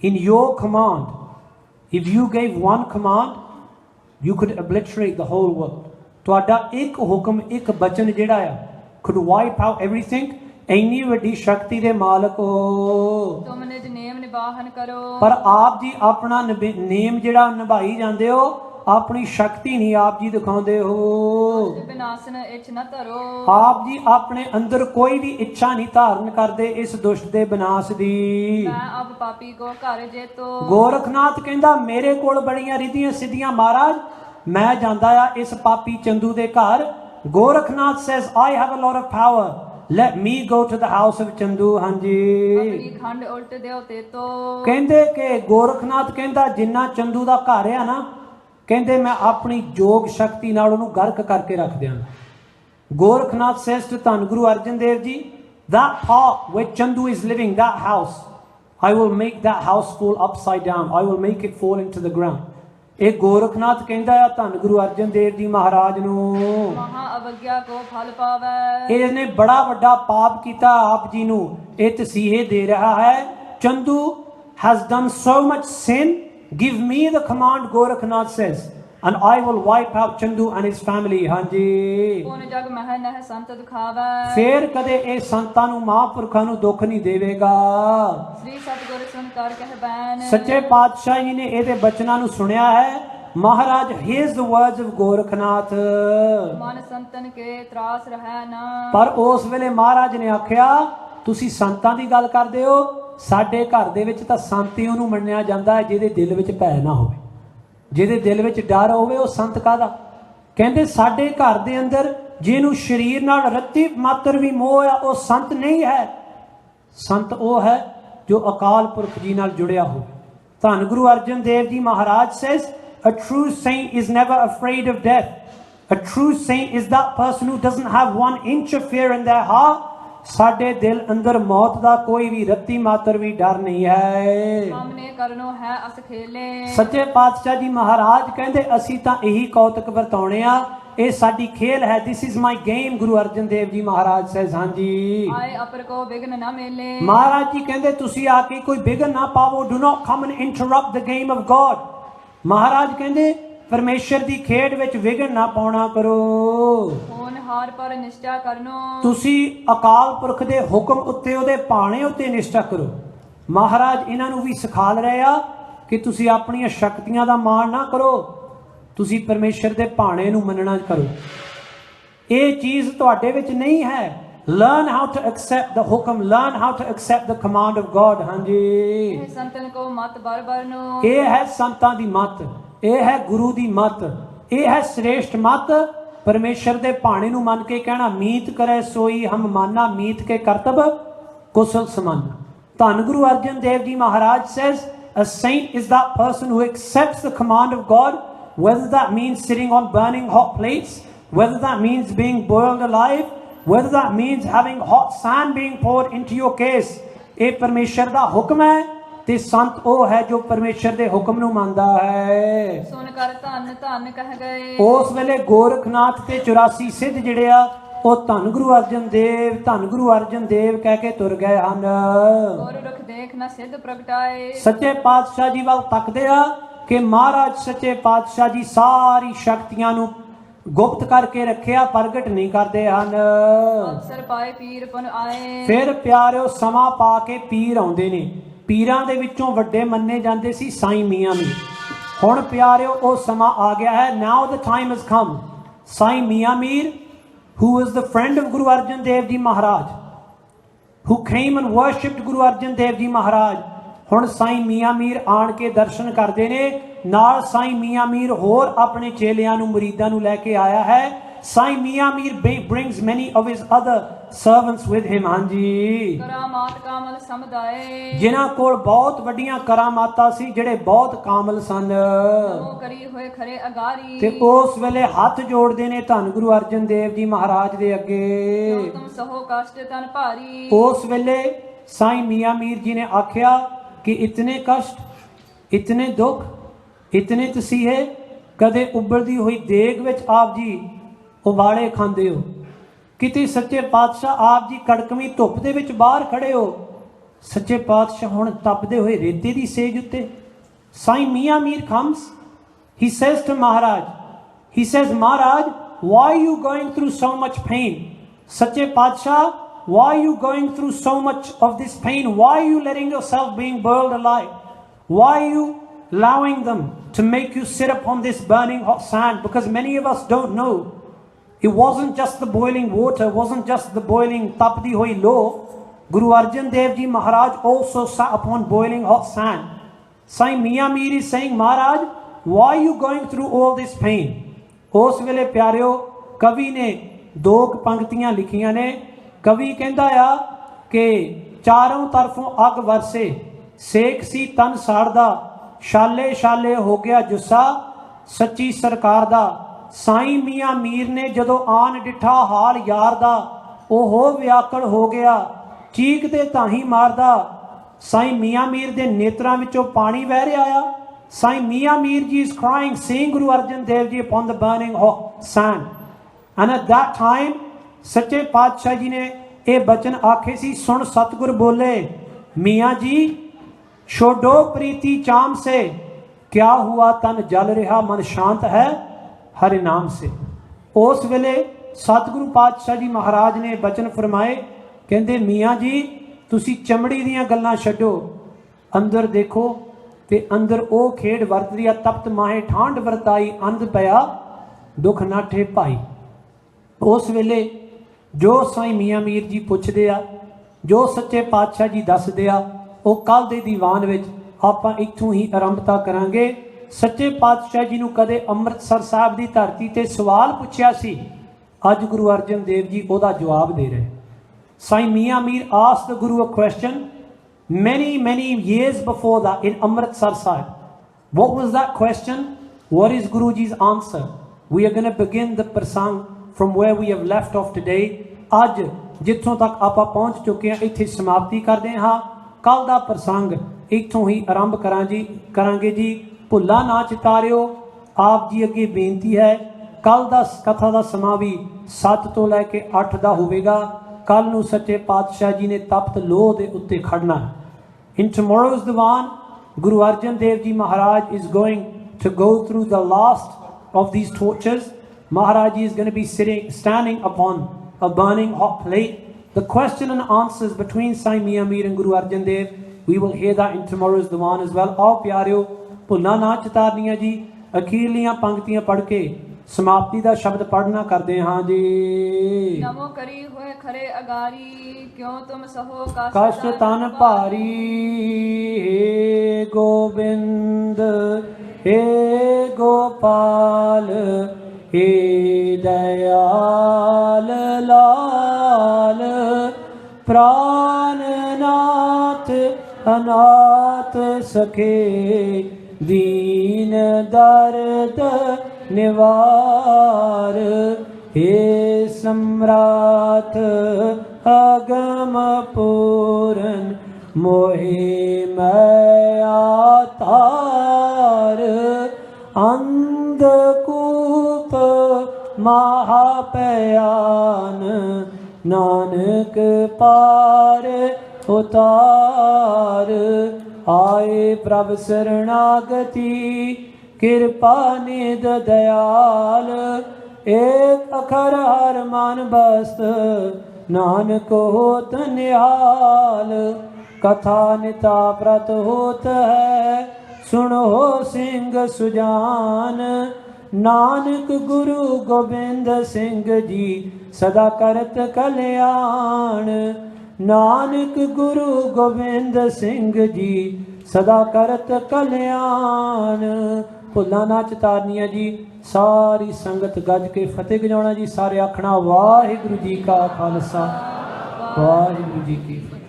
in your command, if you gave one command, you could obliterate the whole world. ਤੁਹਾਡਾ ਇੱਕ ਹੁਕਮ, ਇੱਕ ਬਚਨ ਜਿਹੜਾ ਆ could wipe out everything. ਇੰਨੀ ਵੱਡੀ ਸ਼ਕਤੀ ਦੇ ਮਾਲਕ ਹੋ। ਤੁਮ ਨਿਜ ਨੇਮ ਨਿਬਾਹਨ ਕਰੋ, ਪਰ ਆਪ ਜੀ ਆਪਣਾ ਨੇਮ ਜਿਹੜਾ ਨਿਭਾਈ ਜਾਂਦੇ ਹੋ, ਆਪਣੀ ਸ਼ਕਤੀ ਨਹੀਂ ਆਪ ਜੀ ਦਿਖਾਉਂਦੇ ਹੋ। ਵਿਨਾਸ਼ਨ ਇੱਛ ਨਾ ਧਰੋ, ਆਪ ਜੀ ਆਪਣੇ ਅੰਦਰ ਕੋਈ ਵੀ ਇੱਛਾ ਨਹੀਂ ਧਾਰਨ ਕਰਦੇ ਇਸ ਦੁਸ਼ਟ ਦੇ ਵਿਨਾਸ਼ ਦੀ। ਮੈਂ ਅਬ ਪਾਪੀ ਕੋ ਘਰ ਜੇਤੋ, ਗੋਰਖਨਾਥ ਕਹਿੰਦਾ ਮੇਰੇ ਕੋਲ ਬੜੀਆਂ ਰਿੱਧੀਆਂ ਸਿੱਧੀਆਂ ਮਹਾਰਾਜ, ਮੈਂ ਜਾਂਦਾ ਆ ਇਸ ਪਾਪੀ ਚੰਦੂ ਦੇ ਘਰ। Gorakhnath says I have a lot of power, let me go to the house of Chandu. ਹਾਂਜੀ ਆਪਣੀ ਖੰਡ ਉਲਟ ਦਿਓ ਤੇ ਤੋ, ਕਹਿੰਦੇ ਕਿ ਗੋਰਖਨਾਥ ਕਹਿੰਦਾ ਜਿੰਨਾ ਚੰਦੂ ਦਾ ਘਰ ਆ ਨਾ, ਕਹਿੰਦੇ ਮੈਂ ਆਪਣੀ ਯੋਗ ਸ਼ਕਤੀ ਨਾਲ ਉਹਨੂੰ ਗਰਕ ਕਰਕੇ ਰੱਖ ਦਿਆਂਗਾ। ਗੋਰਖਨਾਥ says to ਧੰਨ Guru Arjan Dev ji, that part where Chandu is living, that house, I will make that house fall upside down, I will make it fall into the ground. ਇਹ ਗੋਰਖਨਾਥ ਕਹਿੰਦਾ ਆ ਧੰਨ ਗੁਰੂ ਅਰਜਨ ਦੇਵ ਜੀ ਮਹਾਰਾਜ ਨੂੰ। ਮਹਾ ਅਵਗਿਆ ਕੋ ਫਲ ਪਾਵੈ, ਇਹਨੇ ਬੜਾ ਵੱਡਾ ਪਾਪ ਕੀਤਾ ਆਪ ਜੀ ਨੂੰ, ਇਹ ਤਸੀਹੇ ਦੇ ਰਿਹਾ ਹੈ। Chandu has done so much sin, give me the command, Gorakhnath says, and I will wipe out Chandu and his family. ਹਾਂਜੀ ਪੁਨ ਜਗ ਮਹਿ ਨਹਿ ਸੰਤ ਦੁਖਾਵੈ ਫੇਰ ਕਦੇ ਇਹ ਸੰਤਾਂ ਨੂੰ ਮਹਾਂਪੁਰਖਾਂ ਨੂੰ ਦੁੱਖ ਨਹੀਂ ਦੇਵੇਗਾ। ਸ੍ਰੀ ਸਤਿਗੁਰ ਸੁਨ ਕਰ ਕਹਿ ਬੈਨ ਸੱਚੇ ਪਾਤਸ਼ਾਹ ਜੀ ਨੇ ਇਹਦੇ ਬਚਨਾਂ ਨੂੰ ਸੁਣਿਆ ਹੈ। ਮਹਾਰਾਜ hears the words of Gorakhnath. ਮਨ ਸੰਤਨ ਕੇ ਤਰਾਸ ਰਹਿ ਨਾ ਪਰ ਉਸ ਵੇਲੇ ਮਹਾਰਾਜ ਨੇ ਆਖਿਆ ਤੁਸੀਂ ਸੰਤਾਂ ਦੀ ਗੱਲ ਕਰਦੇ ਹੋ, ਸਾਡੇ ਘਰ ਦੇ ਵਿੱਚ ਤਾਂ ਸੰਤ ਹੀ ਉਹਨੂੰ ਮੰਨਿਆ ਜਾਂਦਾ ਹੈ ਜਿਹਦੇ ਦਿਲ ਵਿੱਚ ਭੈ ਨਾ ਹੋਵੇ, ਜਿਹਦੇ ਦਿਲ ਵਿੱਚ ਡਰ ਹੋਵੇ, ਉਹ ਸੰਤ ਕਾਹਦਾ। ਕਹਿੰਦੇ ਸਾਡੇ ਘਰ ਦੇ ਅੰਦਰ ਜਿਹਨੂੰ ਸਰੀਰ ਨਾਲ ਰੱਤੀ ਮਾਤਰ ਵੀ ਮੋਹ ਆ ਉਹ ਸੰਤ ਨਹੀਂ ਹੈ। ਸੰਤ ਉਹ ਹੈ ਜੋ ਅਕਾਲ ਪੁਰਖ ਜੀ ਨਾਲ ਜੁੜਿਆ ਹੋਵੇ। ਧੰਨ ਗੁਰੂ ਅਰਜਨ ਦੇਵ ਜੀ ਮਹਾਰਾਜ says a true saint is never afraid of death. A true saint is that person who doesn't have 1 inch of fear in their heart. ਸਾਡੇ ਦਿਲ ਅੰਦਰ ਮੌਤ ਦਾ ਕੋਈ ਵੀ ਰੱਤੀ ਮਾਤਰ ਵੀ ਡਰ ਨਹੀਂ ਹੈ। ਸਾਹਮਣੇ ਕਰਨੋ ਹੈ ਅਸ ਖੇਲੇ ਸੱਚੇ ਪਾਤਸ਼ਾਹ ਜੀ ਮਹਾਰਾਜ ਕਹਿੰਦੇ ਅਸੀਂ ਤਾਂ ਇਹੀ ਕੌਤਕ ਵਰਤਾਉਣੇ ਆ, ਇਹ ਸਾਡੀ ਖੇਲ ਹੈ। This is my game, Guru Arjan Dev ji Maharaj says। ਹਾਂਜੀ ਆਏ ਅਪਰ ਕੋ ਵਿਗਨ ਨਾ ਮੇਲੇ ਮਹਾਰਾਜ ਜੀ ਕਹਿੰਦੇ ਤੁਸੀਂ ਆ ਕੇ ਕੋਈ ਵਿਘਨ ਨਾ ਪਾਵੋ। Do not come and interrupt the game of God। ਮਹਾਰਾਜ ਕਹਿੰਦੇ ਪਰਮੇਸ਼ਰ ਦੀ ਖੇਡ ਵਿੱਚ ਵਿਘਨ ਨਾ ਪਾਉਣਾ ਕਰੋ। ਹੋਨ ਹਾਰ ਪਰ ਨਿਸ਼ਚਾ ਕਰਨੋ ਤੁਸੀਂ ਅਕਾਲ ਪੁਰਖ ਦੇ ਹੁਕਮ ਉੱਤੇ, ਉਹਦੇ ਭਾਣੇ ਉੱਤੇ ਨਿਸ਼ਚਾ ਕਰੋ। ਮਹਾਰਾਜ ਇਹਨਾਂ ਨੂੰ ਵੀ ਸਿਖਾ ਰਹੇ ਆ ਕਿ ਤੁਸੀਂ ਆਪਣੀਆਂ ਸ਼ਕਤੀਆਂ ਦਾ ਮਾਣ ਨਾ ਕਰੋ, ਤੁਸੀਂ ਪਰਮੇਸ਼ਰ ਦੇ ਭਾਣੇ ਨੂੰ ਮੰਨਣਾ ਕਰੋ। ਇਹ ਚੀਜ਼ ਤੁਹਾਡੇ ਵਿੱਚ ਨਹੀਂ ਹੈ। Learn how to accept the ਹੁਕਮ, learn how to accept the command of God। ਹਾਂਜੀ ਇਹ ਸੰਤਨ ਕੋ ਮਤ ਬਰ ਬਰਨੋ ਇਹ ਹੈ ਸੰਤਾਂ ਦੀ ਮੱਤ, ਇਹ ਹੈ ਗੁਰੂ ਦੀ ਮੱਤ, ਇਹ ਹੈ ਸ੍ਰੇਸ਼ਟ ਮੱਤ। ਪਰਮੇਸ਼ਰ ਦੇ ਭਾਣੇ ਨੂੰ ਮੰਨ ਕੇ ਕਹਿਣਾ ਮੀਤ ਕਰੇ ਸੋਈ ਹਮ ਮਾਨਾ, ਮੀਤ ਕੇ ਕਰਤਬ ਕੁਸਲ ਸਮਾਨਾ। ਧੰਨ ਗੁਰੂ ਅਰਜਨ ਦੇਵ ਜੀ ਮਹਾਰਾਜ says a saint is that person who accepts the command of God, whether that means sitting on burning hot plates, whether that means being boiled alive, whether that means having hot sand being poured into your case। ਇਹ ਪਰਮੇਸ਼ਰ ਦਾ ਹੁਕਮ ਹੈ ਤੇ ਸੰਤ ਉਹ ਹੈ ਜੋ ਪਰਮੇਸ਼ਰ ਦੇ ਹੁਕਮ ਨੂੰ ਮੰਨਦਾ ਹੈ। ਸੁਨ ਕਰ ਧੰਨ ਧੰਨ ਕਹਿ ਗਏ ਉਸ ਵੇਲੇ ਗੋਰਖਨਾਥ ਤੇ 84 ਸਿੱਧ ਜਿਹੜੇ ਆ ਉਹ ਧੰਨ ਗੁਰੂ ਅਰਜਨ ਦੇਵ, ਧੰਨ ਗੁਰੂ ਅਰਜਨ ਦੇਵ ਕਹਿ ਕੇ ਤੁਰ ਗਏ ਹਨ। ਗੁਰ ਰਖ ਦੇਖ ਨਾ ਸਿੱਧ ਪ੍ਰਗਟਾਏ ਸੱਚੇ ਪਾਤਸ਼ਾਹ ਜੀ ਵੱਲ ਤੱਕਦੇ ਆ ਕਿ ਮਹਾਰਾਜ ਸੱਚੇ ਪਾਤਸ਼ਾਹ ਜੀ ਸਾਰੀ ਸ਼ਕਤੀਆਂ ਨੂੰ ਗੁਪਤ ਕਰਕੇ ਰੱਖਿਆ, ਪ੍ਰਗਟ ਨਹੀਂ ਕਰਦੇ ਹਨ। ਅਵਸਰ ਪਾਏ ਪੀਰ ਪੁਨ ਆਏ ਫਿਰ ਪਿਆਰਿਓ ਸਮਾਂ ਪਾ ਕੇ ਪੀਰ ਆਉਂਦੇ ਨੇ। ਪੀਰਾਂ ਦੇ ਵਿੱਚੋਂ ਵੱਡੇ ਮੰਨੇ ਜਾਂਦੇ ਸੀ ਸਾਈਂ ਮੀਆਂ ਮੀਰ। ਹੁਣ ਪਿਆਰਿਓ ਉਹ ਸਮਾਂ ਆ ਗਿਆ ਹੈ। Now the time has come। Sain Mian Mir who was the friend of Guru Arjan Dev Ji Maharaj, who came and worshipped Guru Arjan Dev Ji Maharaj, ਹੁਣ ਸਾਈਂ ਮੀਆਂ ਮੀਰ ਆਣ ਕੇ ਦਰਸ਼ਨ ਕਰਦੇ ਨੇ। ਨਾਲ ਸਾਈਂ ਮੀਆਂ ਮੀਰ ਹੋਰ ਆਪਣੇ ਚੇਲਿਆਂ ਨੂੰ, ਮੁਰੀਦਾਂ ਨੂੰ ਲੈ ਕੇ ਆਇਆ ਹੈ। ਸਾਈਂ Mian Mir brings many of his other servants with him। ਹਾਂਜੀ ਕਰਾਮਾਤ ਕਾਮਲ ਸਮਦਾਏ ਜਿਨ੍ਹਾਂ ਕੋਲ ਬਹੁਤ ਵੱਡੀਆਂ ਕਰਾਮਾਤਾਂ ਸੀ, ਜਿਹੜੇ ਬਹੁਤ ਕਾਮਲ ਸਨ। ਨਮੋ ਕਰੀ ਹੋਏ ਖਰੇ ਅਗਾਰੀ ਤੇ ਉਸ ਵੇਲੇ ਹੱਥ ਜੋੜਦੇ ਨੇ ਧੰਨ ਗੁਰੂ ਅਰਜਨ ਦੇਵ ਜੀ ਮਹਾਰਾਜ ਦੇ ਅੱਗੇ। ਜੋ ਤੁਮ ਸਹੋ ਕਸ਼ਟ ਤਨ ਭਾਰੀ ਉਸ ਵੇਲੇ ਸਾਈਂ ਮੀਆਂ ਮੀਰ ਜੀ ਨੇ ਆਖਿਆ ਕਿ ਇਤਨੇ ਕਸ਼ਟ, ਇਤਨੇ ਦੁੱਖ, ਇਤਨੇ ਤਸੀਹੇ ਕਦੇ ਉਬਲਦੀ ਹੋਈ ਦੇਗ ਵਿੱਚ ਆਪ ਜੀ ਉਬਾਲੇ ਖਾਂਦੇ ਹੋ। ਕਿਤੇ ਸੱਚੇ ਪਾਤਸ਼ਾਹ ਆਪ ਜੀ ਕੜਕਵੀਂ ਧੁੱਪ ਦੇ ਵਿੱਚ ਬਾਹਰ ਖੜੇ ਹੋ। ਸੱਚੇ ਪਾਤਸ਼ਾਹ ਹੁਣ ਤਪਦੇ ਹੋਏ ਰੇਤੇ ਦੀ ਸੇਜ ਉੱਤੇ। ਸਾਈਂ Mian Mir comes, he says to Maharaj, he says, Maharaj, why are you going through so much pain? ਸੱਚੇ ਪਾਤਸ਼ਾਹ, why are you going through so much of this pain? Why are you letting yourself being boiled alive? Why are you allowing them to make you sit upon this burning hot sand? Because many of us don't know. It wasn't just the boiling water, it wasn't just the boiling tapdi hoi lo. Guru Arjan Dev Ji Maharaj also sat upon boiling hot sand. Saint Mia Mir is saying, Maharaj, why are you going through all this pain? ਉਸ ਵੇਲੇ ਪਿਆਰਿਓ ਕਵੀ ਨੇ ਦੋ ਪੰਕਤੀਆਂ ਲਿਖੀਆਂ ਨੇ। ਕਵੀ ਕਹਿੰਦਾ ਆ ਕਿ ਚਾਰੋਂ ਤਰਫੋਂ ਅੱਗ ਵਰਸੇ, ਸੇਕ ਸੀ ਤਨ ਸਾੜਦਾ, ਛਾਲੇ ਛਾਲੇ ਹੋ ਗਿਆ ਜੁੱਸਾ ਸੱਚੀ ਸਰਕਾਰ ਦਾ। ਸਾਈਂ ਮੀਆਂ ਮੀਰ ਨੇ ਜਦੋਂ ਆਨ ਡਿਠਾ ਹਾਲ ਯਾਰ ਦਾ, ਉਹ ਵਿਆਕਲ ਹੋ ਗਿਆ ਚੀਕਦੇ ਤਾਹੀਂ ਮਾਰਦਾ। ਸਾਈਂ ਮੀਆਂ ਮੀਰ ਦੇ ਨੇਤਰਾਂ ਵਿੱਚੋਂ ਪਾਣੀ ਵਹਿ ਰਿਹਾ ਆ। ਸਾਈਂ Mian Mir ji is crying, seeing Guru Arjan Dev Ji upon the burning hot sand. And at that time ਸੱਚੇ ਪਾਤਸ਼ਾਹ ਜੀ ਨੇ ਇਹ ਬਚਨ ਆਖੇ ਸੀ, ਸੁਣ ਸਤਿਗੁਰ ਬੋਲੇ, ਮੀਆਂ ਜੀ ਛੋਡੋ ਪ੍ਰੀਤੀ ਚਾਮ ਸੇ क्या हुआ तन जल रहा मन शांत है हरि नाम से। उस वेले सतगुरु पातशाह जी महाराज ने बचन फरमाए, कहते मियाँ जी तुसी चमड़ी दीयां गल्लां छड्डो, अंदर देखो ते अंदर ओ खेड वरतदी आ, तपत माहे ਠਾਂਡ ਵਰਤਾਈ अंध पिया दुख नाठे भाई। उस वेले जो साईं मियाँ मीर जी पुछदे आ, जो सच्चे पातशाह जी दसदे आ, ਉਹ ਕੱਲ ਦੇ ਦੀਵਾਨ ਵਿੱਚ ਆਪਾਂ ਇੱਥੋਂ ਹੀ ਆਰੰਭਤਾ ਕਰਾਂਗੇ। ਸੱਚੇ ਪਾਤਸ਼ਾਹ ਜੀ ਨੂੰ ਕਦੇ ਅੰਮ੍ਰਿਤਸਰ ਸਾਹਿਬ ਦੀ ਧਰਤੀ ਤੇ ਸਵਾਲ ਪੁੱਛਿਆ ਸੀ, ਅੱਜ ਗੁਰੂ ਅਰਜਨ ਦੇਵ ਜੀ ਉਹਦਾ ਜਵਾਬ ਦੇ ਰਹੇ। ਸਾਈਂ Mian Mir asked the Guru a question many years before that in Amritsar Sahib. What was that question? What is Guruji's answer? We are going to begin the prasang from where we have left off today. ਅੱਜ ਜਿੱਥੋਂ ਤੱਕ ਆਪਾਂ ਪਹੁੰਚ ਚੁੱਕੇ ਹਾਂ ਇੱਥੇ ਸਮਾਪਤੀ ਕਰਦੇ ਹਾਂ। ਕੱਲ ਦਾ ਪ੍ਰਸੰਗ ਇੱਥੋਂ ਹੀ ਆਰੰਭ ਕਰਾਂਗੇ ਜੀ। ਭੁੱਲਾ ਨਾ ਚਿਤਾਰਿਓ। ਆਪ ਜੀ ਅੱਗੇ ਬੇਨਤੀ ਹੈ, ਕੱਲ ਦਾ ਕਥਾ ਦਾ ਸਮਾਂ ਵੀ 7 ਤੋਂ ਲੈ ਕੇ 8 ਦਾ ਹੋਵੇਗਾ। ਕੱਲ ਨੂੰ ਸੱਚੇ ਪਾਤਸ਼ਾਹ ਜੀ ਨੇ ਤਪਤ ਲੋਹ ਦੇ ਉੱਤੇ ਖੜਨਾ ਹੈ। In tomorrow's divan, Guru Arjan Dev Ji Maharaj is going to go through the last of these tortures. Maharaj Ji is going to be standing upon a burning hot plate. The question and answers between Sai Mian Mir and Guru Arjan Dev, we will hear that in tomorrow's divan as well. आओ प्यारियो भुल्ला ना चितारनिया जी। अखीरलियां पंक्तियां पढ़ के समाप्ति का शब्द पढ़ना करते हाँ जी। नमो करी हुए खरे अगारी, क्यों तुम सहो कष्ट तन भारी। हे गोविंद हे गोपाल हे दयाल लाल, प्राणनाथ अनाथ सखे दीन दर्द निवार। हे सम्राट अगम पूरन मोहि माया तार। अंधकूप महापयान नानक पार उतार। आए प्रभ शरणागति कृपा निध दयाल। एक अखर हर मन बस्त नानक होत निहाल। कथा निता व्रत होत है सुनो सिंह सुजान। नानक गुरु गोबिंद सिंह जी सदा करत कल्याण। नानक गुरु गोबिंद सिंह जी सदा करत कल्याण। भुल्ला ना चितारनिया जी। सारी संगत गज के फतेह गजाउणा जी। सारे आखना वाहिगुरु जी का खालसा वाहिगुरु जी की फतेह।